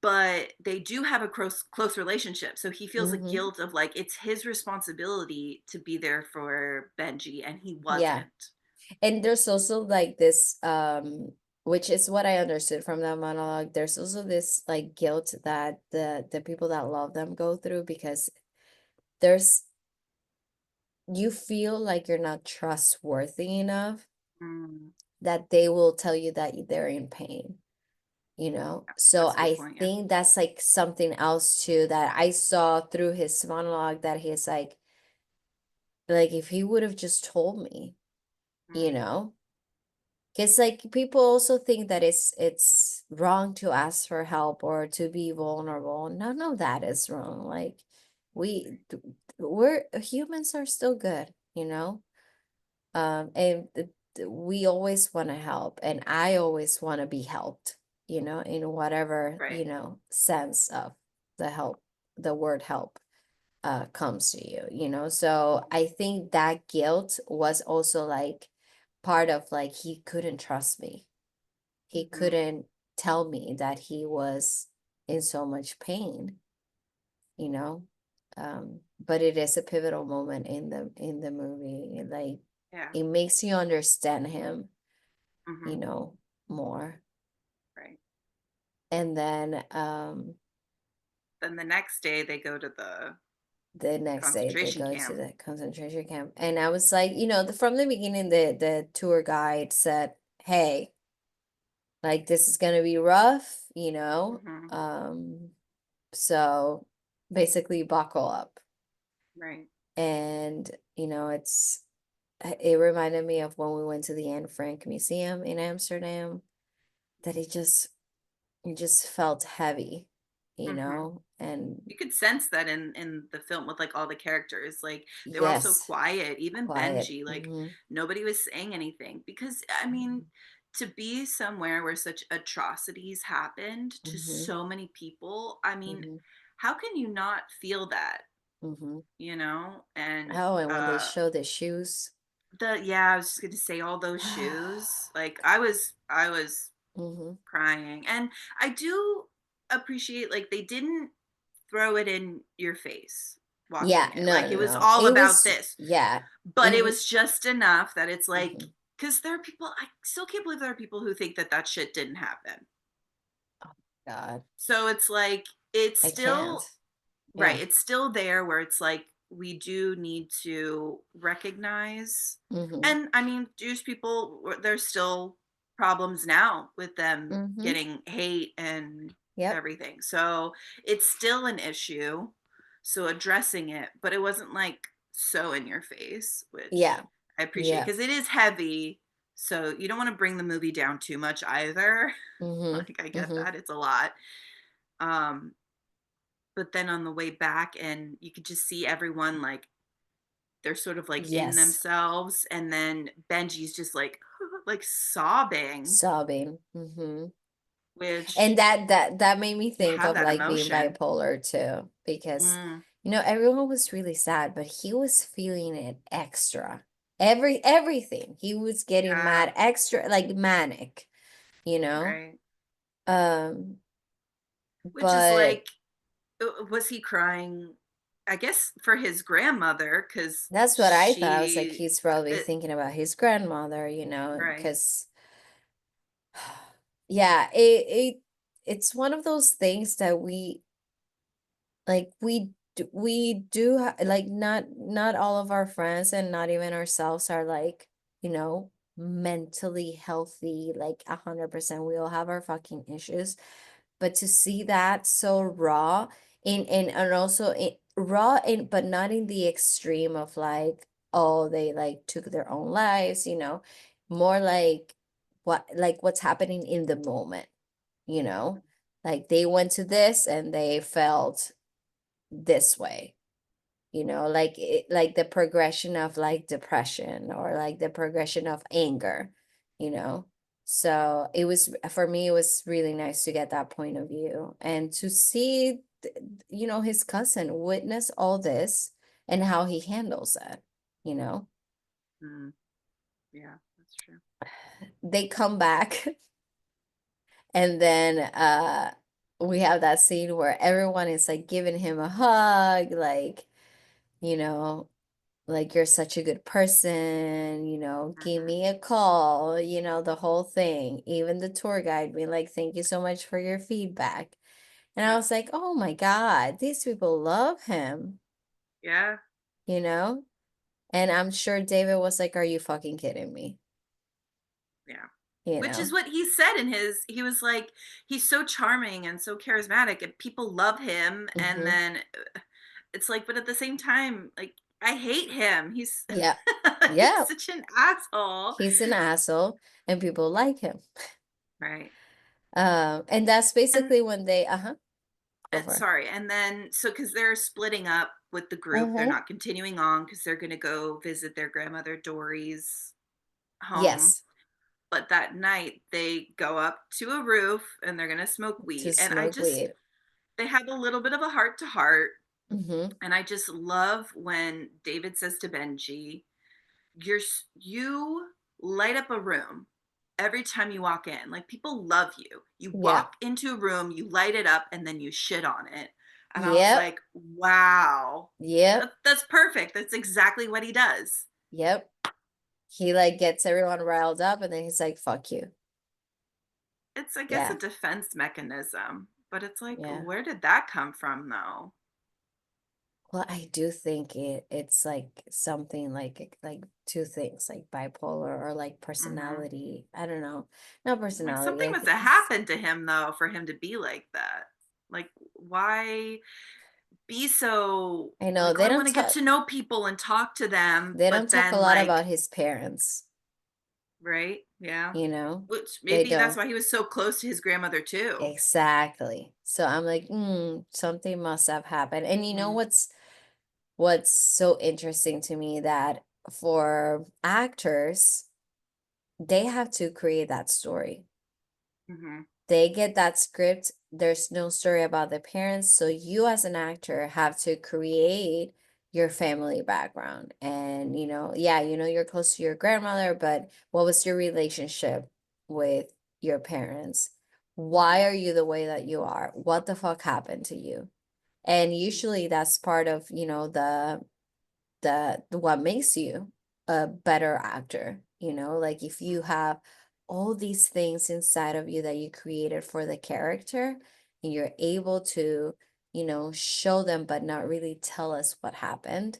but they do have a close relationship, so he feels a Mm-hmm. guilt of like it's his responsibility to be there for Benji, and he Yeah. wasn't. And there's also like this, which is what I understood from that monologue. There's also this like guilt that the people that love them go through, because there's you feel like you're not trustworthy enough Mm, that they will tell you that they're in pain, you know? So that's a good I point. Yeah. think that's like something else too that I saw through his monologue, that he's like if he would have just told me, you Mm, know? Because like people also think that it's wrong to ask for help or to be vulnerable. None of that is wrong. Like we we're humans are still good, you know? And we always want to help, and I always want to be helped, in whatever, right. sense of the help, the word help comes to you, So I think that guilt was also like part of like he couldn't trust me. He Mm-hmm. couldn't tell me that he was in so much pain, you know. But it is a pivotal moment in the movie. Like Yeah. it makes you understand him, Mm-hmm. you know, more. Right. And then Then the next day they go to the the next day they concentration go to camp. the concentration camp. And I was like, from the beginning the tour guide said, "Hey, like this is gonna be rough, Mm-hmm. so basically buckle up." Right. And it reminded me of when we went to the Anne Frank Museum in Amsterdam, that it just felt heavy, Mm-hmm. and You could sense that in the film with like all the characters, like they were all so yes, quiet, even quiet. Benji, like Mm-hmm. nobody was saying anything, because I mean, to be somewhere where such atrocities happened to Mm-hmm. so many people, I mean, Mm-hmm. how can you not feel that, Mm-hmm. and Oh, and when they show the shoes. the yeah, I was just gonna say all those shoes, like I was Mm-hmm. crying. And I do appreciate like they didn't throw it in your face Yeah, watching it. no, Like no, it was no. all It about was, this. yeah, But it it was. was just enough that it's like, Mm-hmm. because there are people, I still can't believe there are people who think that that shit didn't happen. Oh, God, So it's like, it's I can't. still, right, Yeah. it's still there where it's like, we do need to recognize. Mm-hmm. And I mean, Jewish people, there's still problems now with them Mm-hmm. getting hate and Yep. everything. So it's still an issue. So addressing it, but it wasn't like so in your face, which Yeah. I appreciate Yeah. because it is heavy. So you don't want to bring the movie down too much either. Mm-hmm. Like I get Mm-hmm. that. It's a lot. Um, but then on the way back, and you could just see everyone like they're sort of like in Yes. themselves, and then Benji's just like like sobbing, Sobbing. Mm-hmm. And which that made me to think have of that like being emotion. bipolar too, because Mm, everyone was really sad, but he was feeling it extra. Everything. He was getting yeah, mad extra, like manic, you know? right. Um, Which is but like, was he crying, I guess for his grandmother, because that's what I thought. I was like, she he's probably it, thinking about his grandmother, right. because yeah, it's one of those things that we do like not all of our friends and not even ourselves are like, mentally healthy, like 100%. We all have our fucking issues, but to see that so raw and also raw in, but not in the extreme of like, oh, they like took their own lives, more like what's happening in the moment, like they went to this and they felt this way, like the progression of like depression or like the progression of anger, you know. So it was, for me, it was really nice to get that point of view and to see, his cousin witness all this and how he handles it, you know. Mm, yeah, that's true. They come back and then we have that scene where everyone is like giving him a hug, like, you know, like you're such a good person, give Mhm. me a call, the whole thing. Even the tour guide being like, thank you so much for your feedback. And I Yep. was like, oh my God, these people love him, Yeah. you know? And I'm sure David was like, are you fucking kidding me? Yeah. You Which is know? what he said in he was like, he's so charming and so charismatic and people love him. And Mm-hmm. then it's like, but at the same time, like, I hate him. He's, Yeah. he's Yeah. such an asshole. He's an asshole and people like him. Right. And that's And basically when they, go for it. sorry. And then, so, because they're splitting up with the group, they're Mm-hmm. not continuing on because they're going to go visit their grandmother Dory's home. Yes. But that night they go up to a roof and they're going to smoke To weed. And smoke weed. they have a little bit of a heart to heart. Mm-hmm. And I just love when David says to Benji, you light up a room every time you walk in. Like, people love you. You Yeah. walk into a room, you light it up, and then you shit on it. And I was Yep. like, wow, Yep. that's perfect. That's exactly what he does. Yep. He like gets everyone riled up and then he's like, fuck you. It's, I guess, a Yeah. defense mechanism, but it's like, Yeah. where did that come from, though? Well, I do think it's like something like two things, like bipolar or like Hmm. personality. I don't know. Not Like, personality. something I must think have it's, happened to him, though, for him to be like that. Like, why be so, I know like, oh, I want to get to know people and talk to them, they don't but talk a then, lot like, about his parents, right? Yeah. you know? Which They maybe that's don't. why he was so close to his grandmother, too. Exactly. So I'm like, something must have happened. And you know Hmm. what's so interesting to me, that for actors, they have to create that story. Hmm. They get that script, there's no story about the parents, so you as an actor have to create your family background. And yeah, you're close to your grandmother, but what was your relationship with your parents? Why Hmm. are you the way that you are? What the fuck happened to you? And usually that's part of, the what makes you a better actor, like if you have all these things inside of you that you created for the character and you're able to, show them but not really tell us what happened.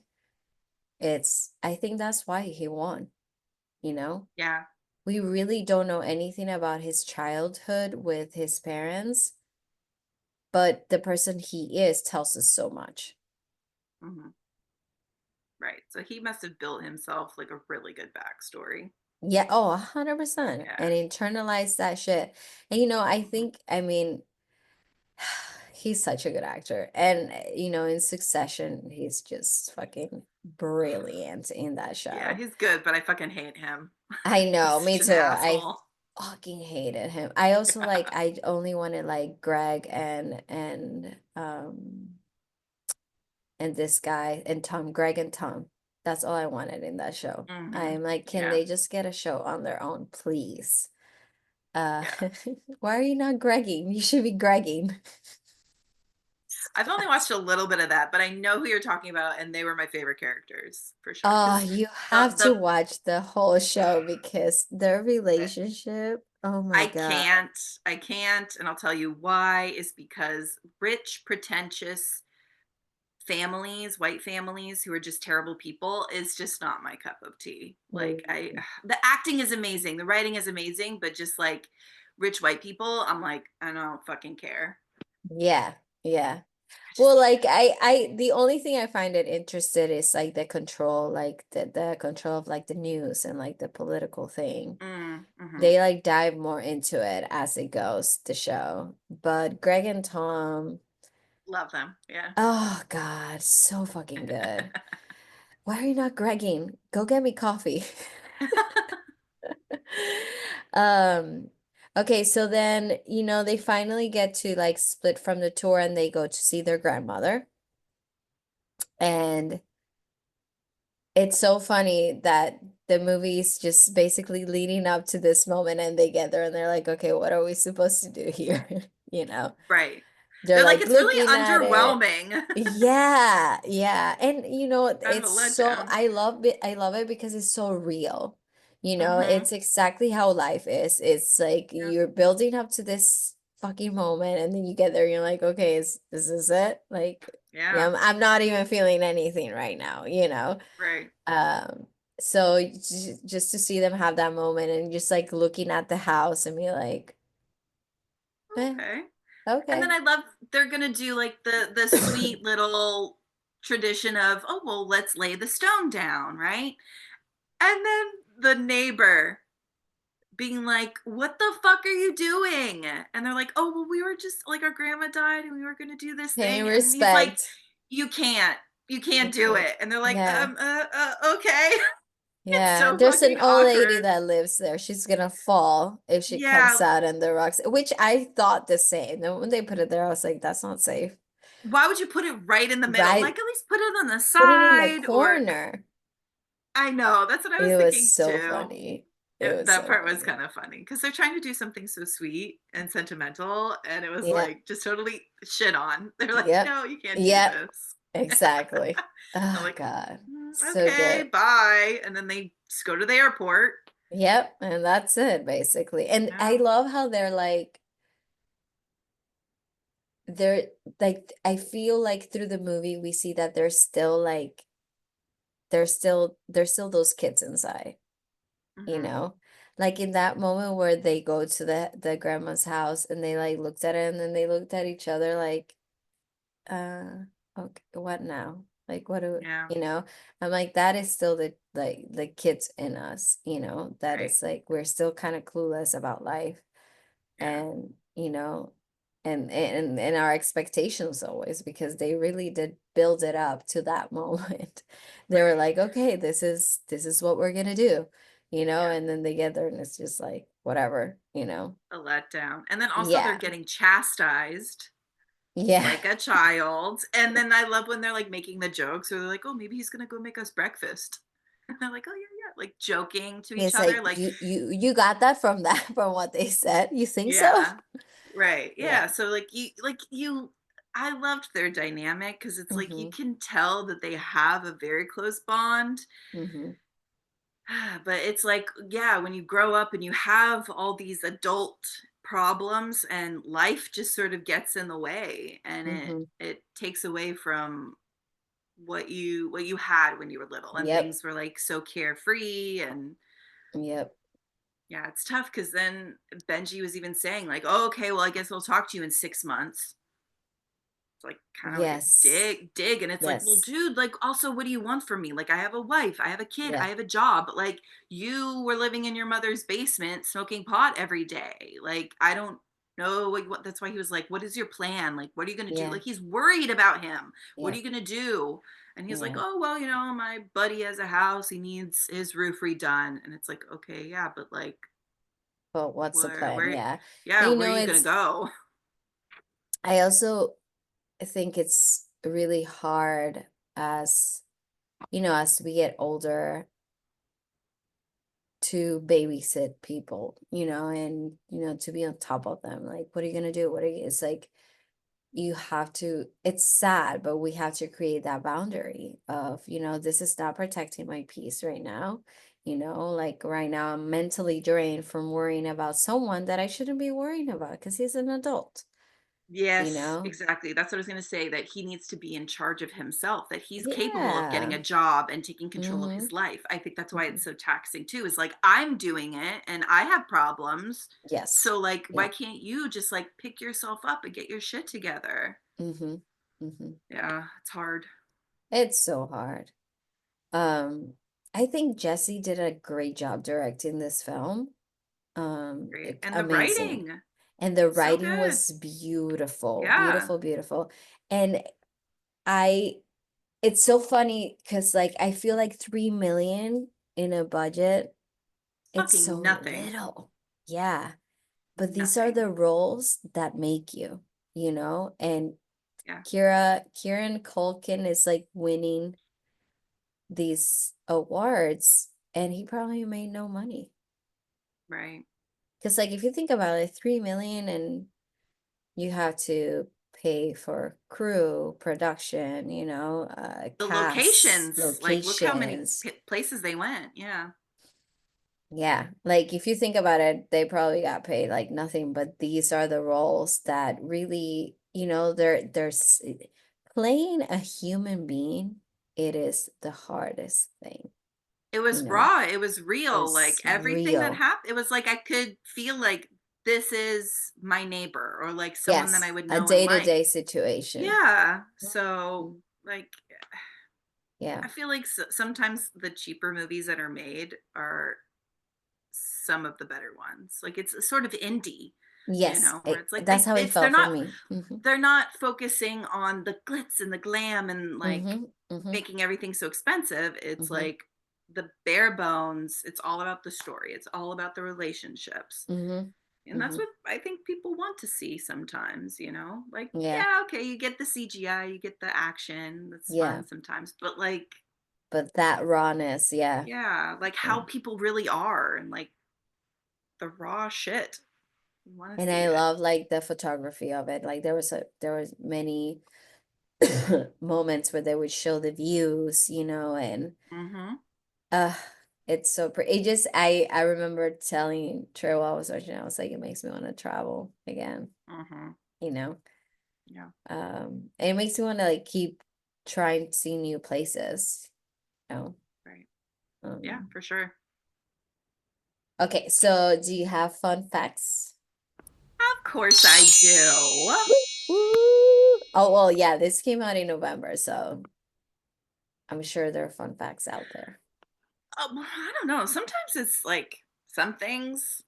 I think that's why he won, you know? Yeah. We really don't know anything about his childhood with his parents, but the person he is tells us so much. Hmm. Right. So he must have built himself like a really good backstory. Yeah, oh, 100%. Yeah. And internalize that shit. And I Mhm. think, I mean, he's such a good actor. And in Succession, he's just fucking brilliant in that Yeah, show. he's good, but I fucking hate him. I He's know, me such an too. I asshole. fucking hated him. I also Yeah. I only wanted like Greg and this guy and Tom, Greg and Tom. That's all I wanted in that show. Hmm. I'm like, can Yeah. they just get a show on their own, please? Uh, Yeah. why are you not Gregging? You should be Gregging. I've only watched a little bit of that, but I know who you're talking about, and they were my favorite characters for sure. Oh, Because you the have to the watch the whole show because their relationship, oh my I God. can't, I can't, and I'll tell you why. Is because rich, pretentious families, white families who are just terrible people is just not my cup of tea. Like Mm. the acting is amazing, the writing is amazing, but just like rich white people, I'm like, I don't fucking care. Yeah, yeah. I just Well, can't. like the only thing I find it interested is like the control, like the control of like the news and like the political thing. Mm-hmm. They like dive more into it as it goes, the show. But Greg and Tom, Love them. Yeah. oh God, so fucking good. Why are you not Gregging? Go get me coffee. Um, okay, so then, they finally get to like split from the tour and they go to see their grandmother. And it's so funny that the movie's just basically leading up to this moment and they get there and they're like, okay, what are we supposed to do here? You know, Right. they're They're like, like it's really looking at it. underwhelming. Yeah, yeah. And Kind of a it's so letdown. I love it because it's so real. Mm-hmm. It's exactly how life is. It's like Yeah. you're building up to this fucking moment and then you get there and you're like, okay, is this it? Like, yeah, Yeah. I'm not even feeling anything right now. Right. Um, so just to see them have that moment and just like looking at the house and be like, eh, Okay. And then okay. I love they're gonna do like the sweet little tradition of, oh well, let's lay the stone down, right? And then the neighbor being like, what the fuck are you doing? And they're like, oh well, we were just like our grandma died and we were gonna do this Paying thing. And he's like, respect. you can't, you can't do Okay. it. And they're like, Yeah. okay. It's Yeah. so There's an fucking old lady awkward. that lives there. She's gonna fall if she comes Yeah. out in the rocks, which I thought the same. Then when they put it there, I was like, that's not safe. Why would you put it right in the middle? Right. Like at least put it on the Put it in the side or corner. I know, that's what I was It was thinking so too. funny. It was That so part was funny. kind of funny because they're trying to do something so sweet and sentimental, and it was Yeah. like just totally shit on. They're like, Yep. no, you can't do Yep. this. Exactly. I'm Oh like, God. So okay, good. bye. And then they just go to the airport. Yep. And that's it basically. And I Yeah. love how they're like I feel like through the movie we see that there's still those kids inside, you Hmm. know? Like in that moment where they go to the grandma's house and they like looked at it and then they looked at each other like, okay, what now? Like what do Yeah. you know? I'm like that is still the kids in us, that Right. is like we're still kind of clueless about life Yeah. and and our expectations always because they really did build it up to that moment. They were Right. like, okay, this is what we're gonna do, Yeah. and then they get there and it's just like whatever. A letdown. And then also they're Yeah, getting chastised yeah. like a child. And then I love when they're like making the jokes or they're like, oh, maybe he's gonna go make us breakfast. And they're like, oh yeah, yeah, like joking to each It's other, like like, you got that from that from what they said. You think so? yeah, right, Yeah. yeah. So like you, I loved their dynamic because it's like you Mm-hmm. can tell that they have a very close bond. Mm-hmm. But it's like, yeah, when you grow up and you have all these adult problems and life just sort of gets in the way and it Mm-hmm. it takes away from what you had when you were little and Yep. things were like so carefree and Yep. yeah, it's tough because then Benji was even saying like, oh, okay, well, I guess I'll talk to you in 6 months. It's like kind of like a Yes. dig, and it's like, well, Yes. dude, like, also, what do you want from me? Like, I have a wife, I have a kid, I Yeah. have a job. But like, you were living in your mother's basement smoking pot every day. Like, I don't know what. That's why he was like, what is your plan? Like, what are you gonna do? Yeah. Like, he's worried about him. What are Yeah. you gonna do? And he's like, Yeah. oh well, my buddy has a house. He needs his roof redone. And it's like, okay, yeah, but like, But what's the plan? where, Yeah. yeah, And where are you gonna it's go? I also think it's really hard as as we get older to babysit people, and to be on top of them. Like, what are you gonna do? It's like you have to, it's sad, but we have to create that boundary of, this is not protecting my peace right now. Like right now I'm mentally drained from worrying about someone that I shouldn't be worrying about because he's an adult. you Yes, know? exactly. That's what I was going to say, that he needs to be in charge of himself, that he's capable of getting Yeah. a job and taking control of Mm-hmm. his life. I think that's why Mm-hmm. it's so taxing too, is like, I'm doing it and I have problems. Yes. So like, why Yeah. can't you just like pick yourself up and get your shit together? Mm-hmm. Mm-hmm. Yeah, it's hard. It's so hard. Um, I think Jesse did a great job directing this film. Great. And the Amazing. writing, And the so writing good. was beautiful, Yeah. beautiful, beautiful. And I, it's so funny because like I feel like 3 million in a budget, it's Fucking so nothing. little. Yeah. But these are Nothing. the roles that make you, you know? And Yeah. Kieran Culkin is like winning these awards and he probably made no money. Right. Because like if you think about it, 3 million and you have to pay for crew, production, The cast, locations, like, look how many locations. places they went. Yeah. Yeah, like if you think about it, they probably got paid like nothing, but these are the roles that really, playing a human being, it is the hardest thing, It you was know. raw, it was real, like, It's everything that real. happened, it was like I could feel like this is my neighbor or, like, someone that I Yes, would a know and like. day-to-day situation. Yeah, so, Mhm. like, Yeah. I feel like sometimes the cheaper movies that are made are some of the better ones, like, it's sort of indie, Yes, where it's like that's how it it's they're felt for not me. Mm-hmm. they're not focusing on the glitz and the glam and, like, Mm-hmm. Mm-hmm. making everything so expensive. It's Mm-hmm. like the bare bones. It's all about the story. It's all about the relationships. Mm-hmm. And that's Mm-hmm. what I think people want to see sometimes. Like, Yeah. yeah, okay, you get the CGI, you get the action. That's Yeah. fun sometimes. But like, But that rawness, yeah. yeah, like how Yeah. people really are and like the raw shit. You want to And see I it. love like the photography of it. Like there was many moments where they would show the views, and Mm-hmm. uh it's so pretty. It just I remember telling Trey while I was watching, I was like, it makes me want to travel again, Mm-hmm. you know. Yeah. And it makes me want to like keep trying to see new places, you know. Right. Yeah, Um, for sure. okay, so do you have fun facts? Of course I do. Woo! Oh, well, yeah, this came out in November, so I'm sure there are fun facts out there. I don't know. Sometimes it's like some things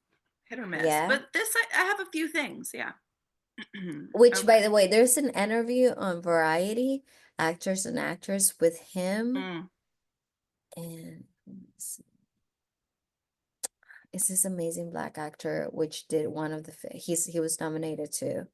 hit or miss, Yeah. but this I have a few things. Yeah. Which, Okay. by the way, there's an interview on Variety, actors and actors with him. Mm. And is this amazing black actor, which did one of the he was nominated to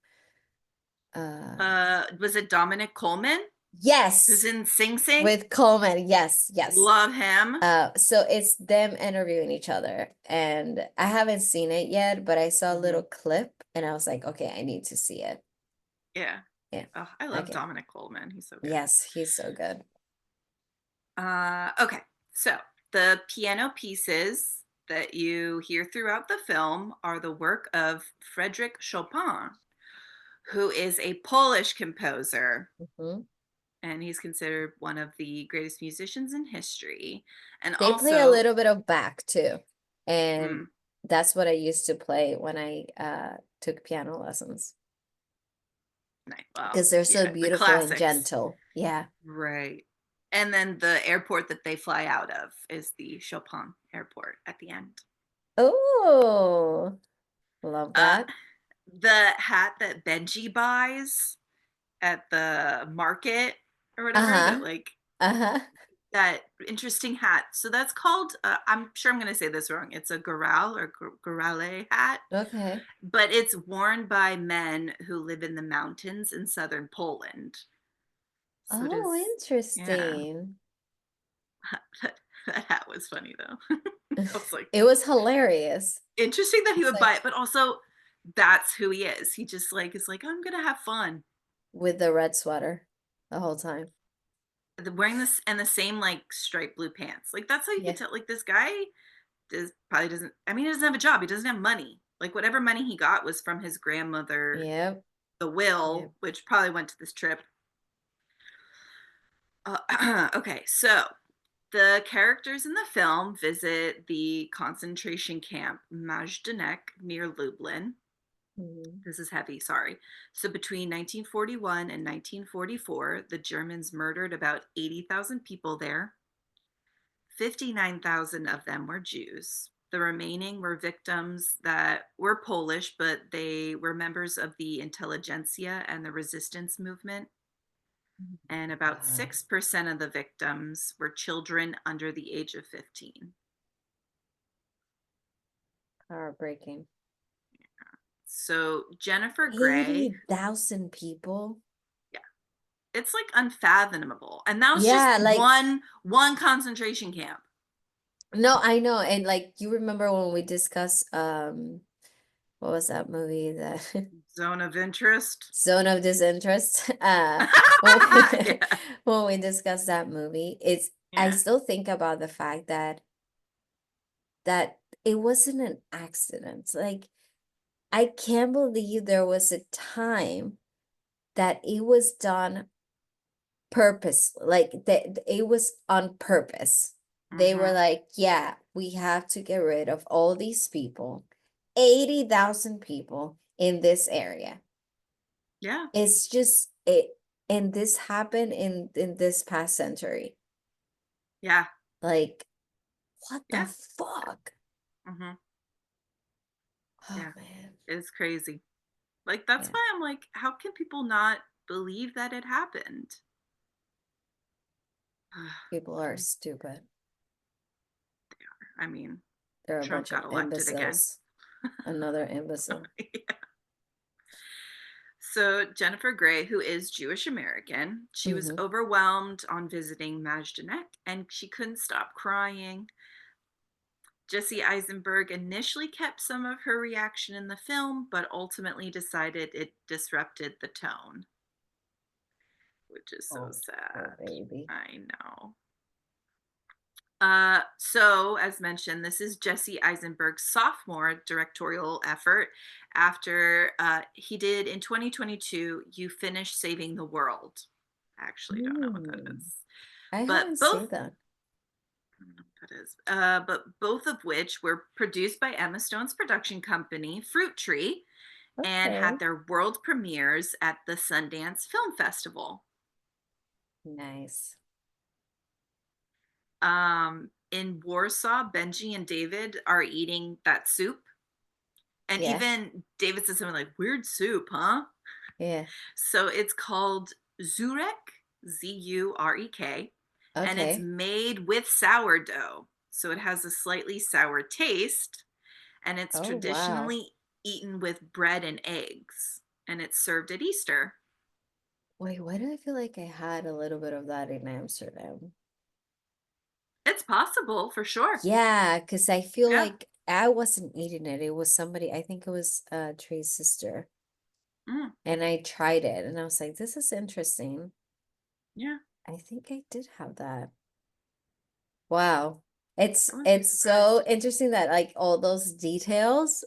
uh Was it Dominic Coleman who's yes, in Sing Sing? with Coleman. Yes, yes. Love him. So it's them interviewing each other, and I haven't seen it yet, but I saw a Hmm. little clip, and I was like, okay, I need to see it. Yeah. Yeah. Oh, I love Okay. Dominic Coleman. He's so good. Yes, he's so good. Okay. So the piano pieces that you hear throughout the film are the work of Frederick Chopin, who is a Polish composer, Hmm. and he's considered one of the greatest musicians in history. And They play a also, little bit of Bach too, and mm, that's what I used to play when I took piano lessons nice. Well, because they're so yeah, the beautiful and classics, gentle. Yeah. right? And then the airport that they fly out of is the Chopin Airport at the end. Oh, love Uh, that. the hat that Benji buys at the market or whatever, that Uh-huh. like Uh-huh. that interesting hat. So that's called, I'm sure I'm going to say this wrong. It's a Goral or Gorale hat, Okay. but it's worn by men who live in the mountains in southern Poland. So it Oh, is, yeah. interesting. That hat was funny though. I was like, It was hilarious. interesting that he It's would buy like it, but also that's who he is. He just like is like, I'm gonna have fun. with the red sweater the whole time. Wearing this and the same like striped blue pants. Like that's how you Yeah. could tell. Like this guy probably doesn't. I mean, he doesn't have a job. He doesn't have money. Like whatever money he got was from his grandmother Yep. the will, Yeah. which probably went to this trip. Okay, so the characters in the film visit the concentration camp Majdanek near Lublin. Mhm. This is heavy, sorry. So between 1941 and 1944, the Germans murdered about 80,000 people there. 59,000 of them were Jews. The remaining were victims that were Polish, but they were members of the intelligentsia and the resistance movement. And about Wow. 6% of the victims were children under the age of 15. Heartbreaking. So Jennifer Grey, 80,000 people. yeah, it's like unfathomable. And that was just Yeah, like one concentration camp. no, I know. And like you remember when we discussed what was that movie that Zone of interest. Zone of Disinterest? When we, Yeah. when we discussed that movie, I Yeah. still think about the fact that it wasn't an accident. Like I can't believe there was a time that it was done purpose, like that it was on purpose. They were Mm-hmm. like, yeah, we have to get rid of all these people, 80,000 people in this area. Yeah. It's just it, and this happened in this past century. Yeah. Like, what the Yeah. fuck? Mm-hmm. Oh Yeah. man. It's crazy. Like, that's Yeah. why I'm like, how can people not believe that it happened? People are stupid. I mean, They're a Trump bunch of got elected again. imbeciles. Another imbecile. Yeah. So Jennifer Grey, who is Jewish American, she was Mm-hmm. overwhelmed on visiting Majdanek and she couldn't stop crying. Jesse Eisenberg initially kept some of her reaction in the film, but ultimately decided it disrupted the tone, which is so Oh, poor sad. baby. I know. So, as mentioned, this is Jesse Eisenberg's sophomore directorial effort after he did in 2022, You Finished Saving the World. I actually don't know what that Mm. is. I But haven't both, seen that. I don't know what that is. But both of which were produced by Emma Stone's production company, Fruit Tree, and Okay. had their world premieres at the Sundance Film Festival. Nice. In Warsaw, Benji and David are eating that soup. And Yeah. even David says something like, weird soup, huh? Yeah. So it's called Zurek, Zurek, and it's Okay. made with sourdough. So it has a slightly sour taste, and it's Oh, wow. traditionally eaten with bread and eggs, and it's served at Easter. Wait, why do I feel like I had a little bit of that in Amsterdam? It's possible for sure. Yeah, because I feel Yeah. like I wasn't eating it. It was somebody, I think it was Trey's sister. Mm, And I tried it and I was like, this is interesting. yeah. I think I did have that. Wow. I wouldn't be It's so surprised. interesting that like all those details,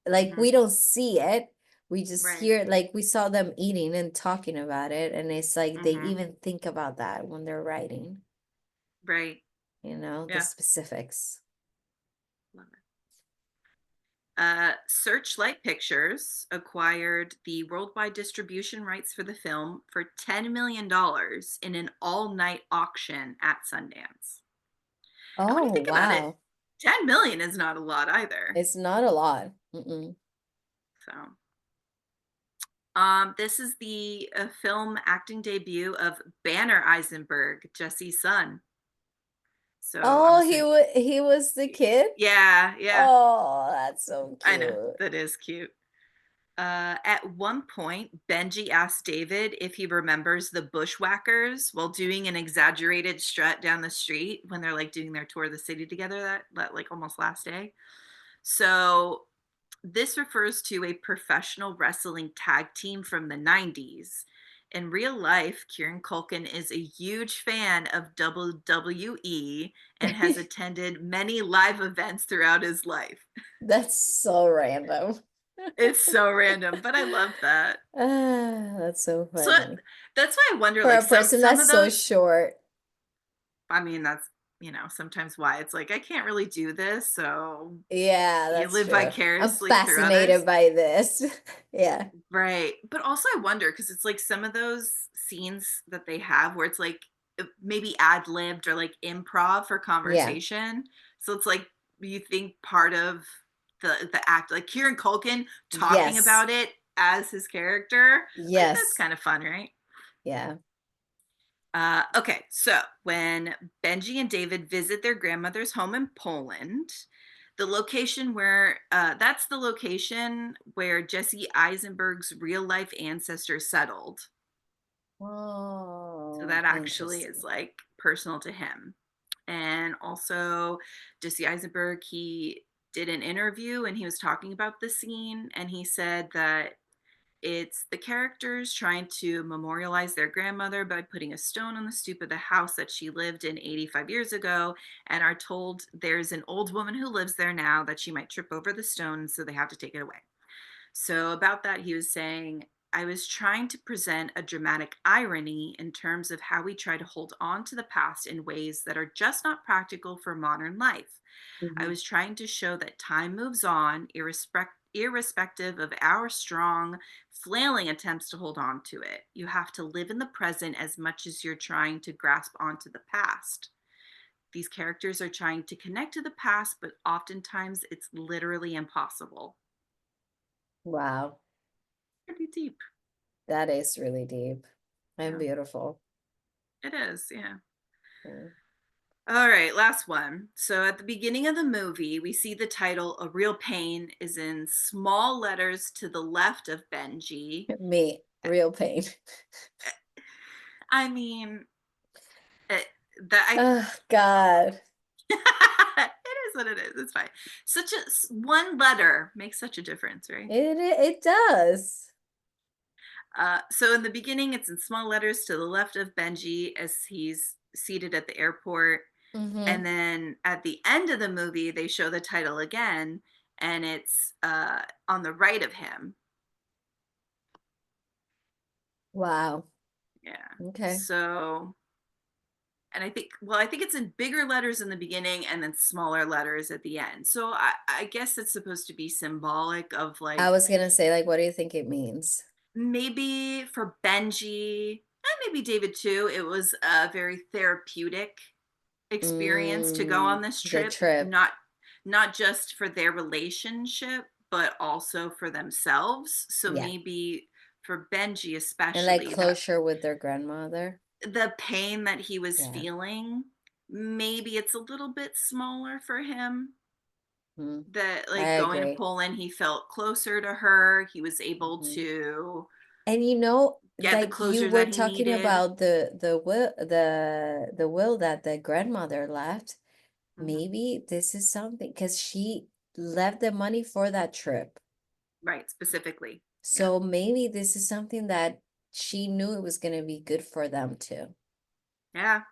like Mm-hmm. we don't see it. We just Right. hear it, like we saw them eating and talking about it, and it's like they Mm-hmm. even think about that when they're writing, Right. the Yeah. specifics. Love it. Searchlight Pictures acquired the worldwide distribution rights for the film for $10 million in an all night auction at Sundance. And when you Oh, think about it, wow. 10 million is not a lot either. It's not a lot. Mm-mm. So, this is the film acting debut of Banner Eisenberg, Jesse's son. So I'm Oh, assuming, he was the kid? yeah, yeah, Oh, that's so I know cute. that is cute. At one point, Benji asks David if he remembers the bushwhackers while doing an exaggerated strut down the street when they're like doing their tour of the city together that like almost last day. So this refers to a professional wrestling tag team from the 90s. In real life, Kieran Culkin is a huge fan of WWE and has attended many live events throughout his life. That's so random. It's so random, but I love that. Ah, that's so So funny. that's why I wonder, For like a person some that's of so those, short. I mean, that's, sometimes why it's like, I can't really do this. So Yeah, you that's live true. I'm vicariously through fascinated others. by this. Yeah. Right. But also I wonder, because it's like some of those scenes that they have where it's like maybe ad-libbed or like improv for Yeah. conversation. So it's like you think part of the act, like Kieran Culkin talking Yes. about it as his character, like that's Yes. kind of fun, right? Yeah. Okay, so when Benji and David visit their grandmother's home in Poland, that's the location where Jesse Eisenberg's real life ancestors settled. So Oh, that actually is interesting. like personal to him. And also, Jesse Eisenberg, he did an interview and he was talking about the scene, and he said that it's the characters trying to memorialize their grandmother by putting a stone on the stoop of the house that she lived in 85 years ago, and are told there's an old woman who lives there now that she might trip over the stone, so they have to take it away. So, about that, he was saying, I was trying to present a dramatic irony in terms of how we try to hold on to the past in ways that are just not practical for modern life. I Mhm. was trying to show that time moves on, irrespective of our strong, flailing attempts to hold on to it. You have to live in the present as much as you're trying to grasp onto the past. These characters are trying to connect to the past, but oftentimes it's literally impossible. Wow. Pretty deep. That is really deep and Yeah, beautiful. it is. Yeah. Yeah. All right, last one. So at the beginning of the movie, we see the title "A Real Pain" is in small letters to the left of Benji. Me, real pain. I mean, it, that I Oh, God. it is what it is. It's fine. One letter makes such a difference, right? It does. So in the beginning, it's in small letters to the left of Benji as he's seated at the airport. Mm-hmm. And then at the end of the movie, they show the title again, and it's on the right of him. Wow. Yeah. Okay. So, and I think it's in bigger letters in the beginning and then smaller letters at the end. So I guess it's supposed to be symbolic of I like was gonna say, like, what do you think it means? maybe for Benji and maybe David too, it was a very therapeutic experience to go on this The trip, trip. not just for their relationship, but also for themselves. So Yeah. maybe for Benji And like especially, that closure with their grandmother. the pain that he was Yeah. feeling, maybe it's a little bit smaller for him. Mm, That I like going to agree. Poland, he felt closer to her. He was able Mhm. to And get the like you closure were that he talking needed. about the will that the grandmother left. Mhm. Maybe this is something because she left the money for that trip. Right, specifically. Yeah. So maybe this is something that she knew it was going to be good for them too, Yeah,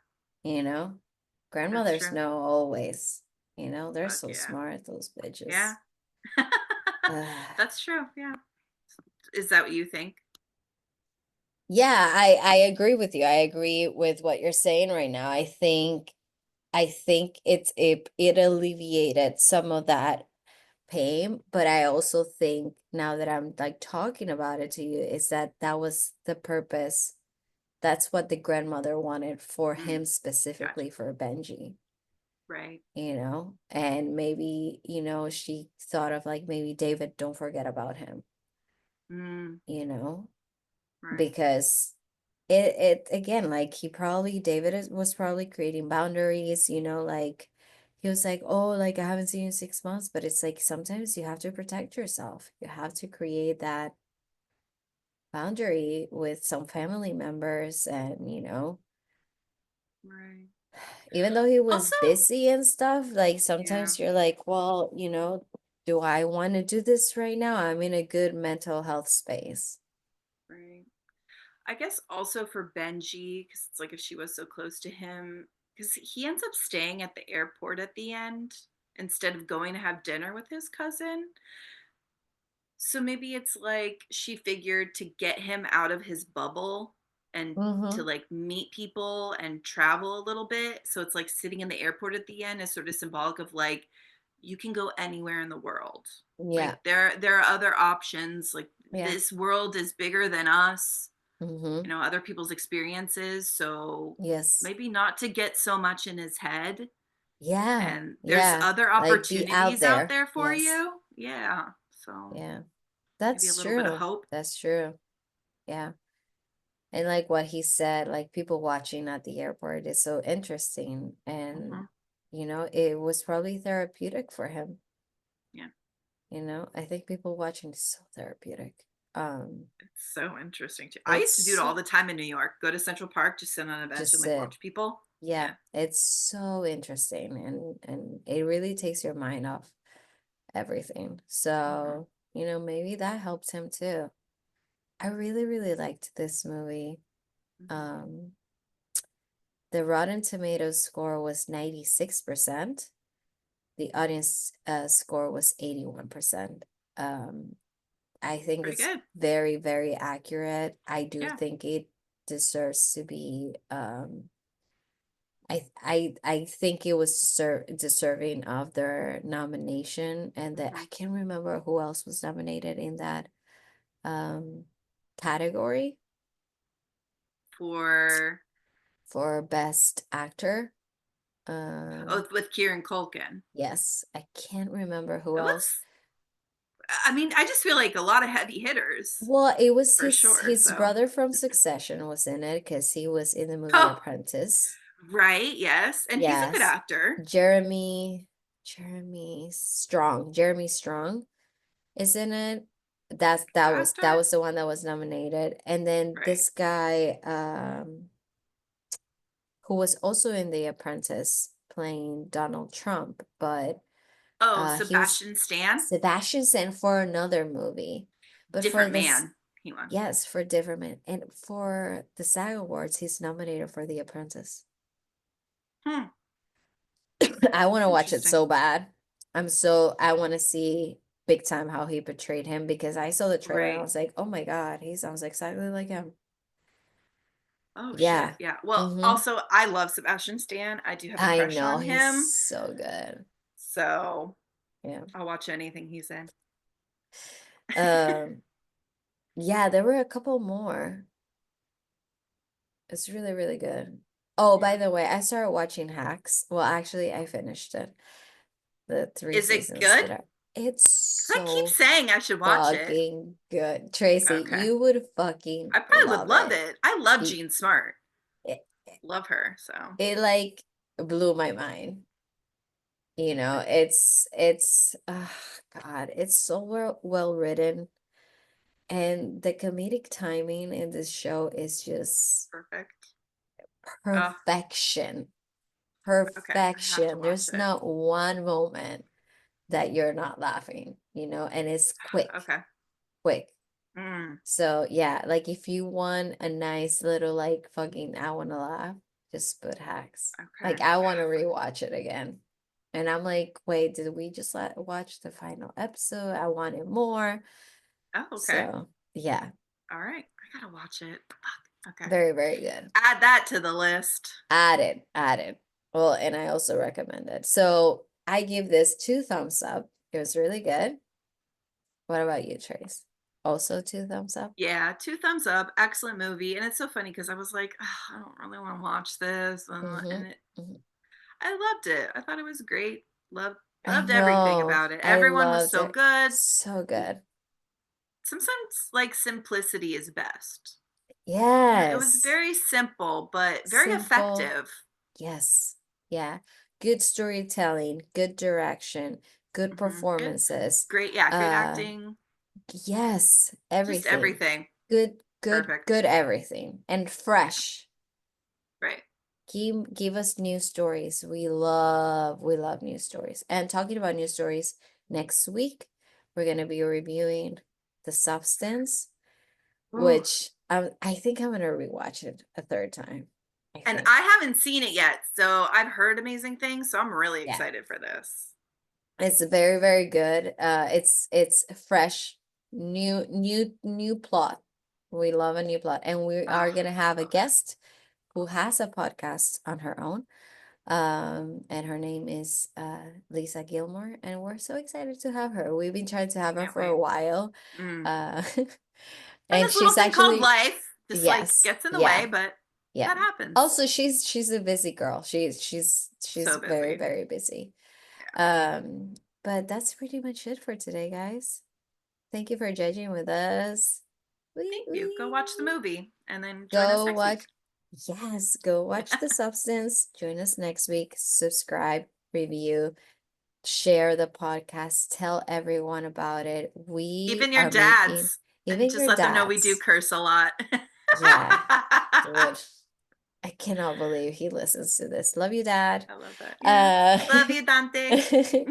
you know? that's Grandmothers true. know always, they're Fuck so yeah. smart, those Yeah. bitches. Ugh. That's true. Yeah. Is that what you think? Yeah, I agree with you. I agree with what you're saying right now. I think it alleviated some of that pain, but I also think now that I'm like talking about it to you, is that that was the purpose. That's what the grandmother wanted for Mm, him, gotcha. specifically for Benji, Right. and maybe, she thought of like maybe David, don't forget about him, Mm, you know, right. because it again, like David was probably creating boundaries, like he was like, oh, like I haven't seen you in 6 months, but it's like sometimes you have to protect yourself. You have to create that boundary with some family members, and Right. even though he was Also, busy and stuff, like yeah. sometimes you're like, well, do I want to do this right now? I'm in a good mental health space. Right. I guess also for Benji, because it's like if she was so close to him, because he ends up staying at the airport at the end instead of going to have dinner with his cousin. So maybe it's like she figured to get him out of his bubble and to Mm-hmm. like meet people and travel a little bit. So it's like sitting in the airport at the end is sort of symbolic of like you can go anywhere in the world. Yeah. Like there are other options. Like Yeah. this world is bigger than us, Mm-hmm. other people's experiences. So Yes. maybe not to get so much in his head. Yeah. And there's Yeah. other Like be out opportunities out there. there for Yes. you. Yeah. So Yeah. maybe a That's little bit of true. hope. That's true. Yeah. And like what he said, like people watching at the airport is so interesting. And, Hmm. it was probably therapeutic for him. Yeah. I think people watching is so therapeutic. Um, It's so interesting too. I used to do it it's all the time in New York. Go to Central Park, just sit on a bench just and like it. watch people. Yeah, Yeah. it's so interesting and it really takes your mind off everything. Hmm. So, maybe that helps him too. I really, really liked this movie. Hmm. Um, the Rotten Tomatoes score was 96%. The audience score was 81%. Um, I think Pretty it's good. very, very accurate. I do Yeah. think it deserves to be I think it was deserving of their nomination, and that I Hmm. can't remember who else was nominated in that um category For for best actor. Um, with Kieran Culkin. yes, I can't remember who It else. was. I mean, I just feel like a lot of heavy hitters Well, it was for his sure. his So. brother from Succession was in it because he was in the movie Oh, Apprentice. right. Yes, and he's a good Yes. actor. Jeremy Strong is in it. That's Good that actor. was the one that was nominated. And then Right. this guy who was also in The Apprentice playing Donald Trump, but Oh, he was Sebastian Stan. Sebastian Stan for another movie. But for Different this, man. He won. yes, for different men. And for the SAG Awards, he's nominated for The Apprentice. Hmm. I want to watch it Interesting. so bad. I want to see big time how he portrayed him because I saw the trailer and I Right. was like, oh my God, he sounds exactly like him. Oh shit. Yeah. Yeah. Well, Mm-hmm. also I love Sebastian Stan. I do have a I crush know on he's him. so good. So Yeah. I'll watch anything he's in. Um, yeah, there were a couple more. It's really, really good. Oh, by Yeah. the way, I started watching Hacks. Well, actually, I finished it. The three Is it seasons good? that are. It's Because I keep so saying I should watch it. fucking good. Tracy, Okay. you would fucking I probably would love love it. it. I love You, Jean Smart. it, Love her. So it like blew my mind. It's God, it's so well written, and the comedic timing in this show is just perfect. Oh, perfection. okay. I have to Perfection. watch There's it. not one moment that you're not laughing, and it's quick, Okay. quick. Mm, So yeah, like if you want a nice little like fucking I wanna laugh, just put Hacks. okay. Like I want to rewatch it again. And I'm like, wait, did we just watch the final episode? I wanted more. Oh, okay. So yeah, All right. I gotta watch it. Fuck. Okay. very, very good. Add that to the list. Added. Well, and I also recommend it. So I give this 2 thumbs up. It was really good. What about you, Trace? Also 2 thumbs up? Yeah, two thumbs up. Excellent movie. And it's so funny because I was like, "Ugh, I don't really want to watch this. Mm-hmm. And I loved it. I thought it was great. I Loved everything know. about it. I Everyone was loved so it. good. So good. Sometimes like simplicity is best. It was Yes. very simple, but very Simple. effective. Yes. Yeah. Good storytelling, good direction, good Good, performances. great. Yeah, great Uh, acting. yes, Just everything. everything. Good Perfect. everything. And Yeah, fresh. right. Give us news stories. We love news stories. And talking about news stories, next week we're gonna be reviewing The Substance, Ooh. which I think I'm gonna rewatch it a third time. I And think. I haven't seen it yet, so I've heard amazing things. So I'm really Yeah. excited for this. It's very, very good. It's fresh. New plot. We love a new plot. And we Ah, are gonna have a love it. guest who has a podcast on her own. And her name is Lisa Gilmore, and we're so excited to have her. We've been trying to have her Can't for a wait. while. Mm. Uh And and this little she's thing called actually, life just like yes, gets in the way, yeah, but yeah. that happens. Also, she's a busy girl. She's So very, busy. very busy. Yeah. But that's pretty much it for today, guys. Thank you for judging with us. Wee, Thank you. Go watch the wee. movie and then join us Go next week. watch. Yes, go watch The Substance. Join us next week. Subscribe, review, share the podcast, tell everyone about it. We Even your are making, dads. And even just your let them know we do dads. curse a lot. Yeah, dude. I cannot believe he listens to this. Love you, Dad. I love that. Yeah. Uh, Love you, Dante.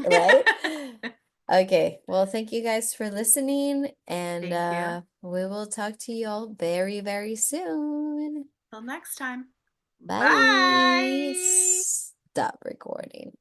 right? Okay, well, thank you guys for listening, and Thank you. we will talk to you all very, very soon. Till next time. Bye. Bye. Stop recording.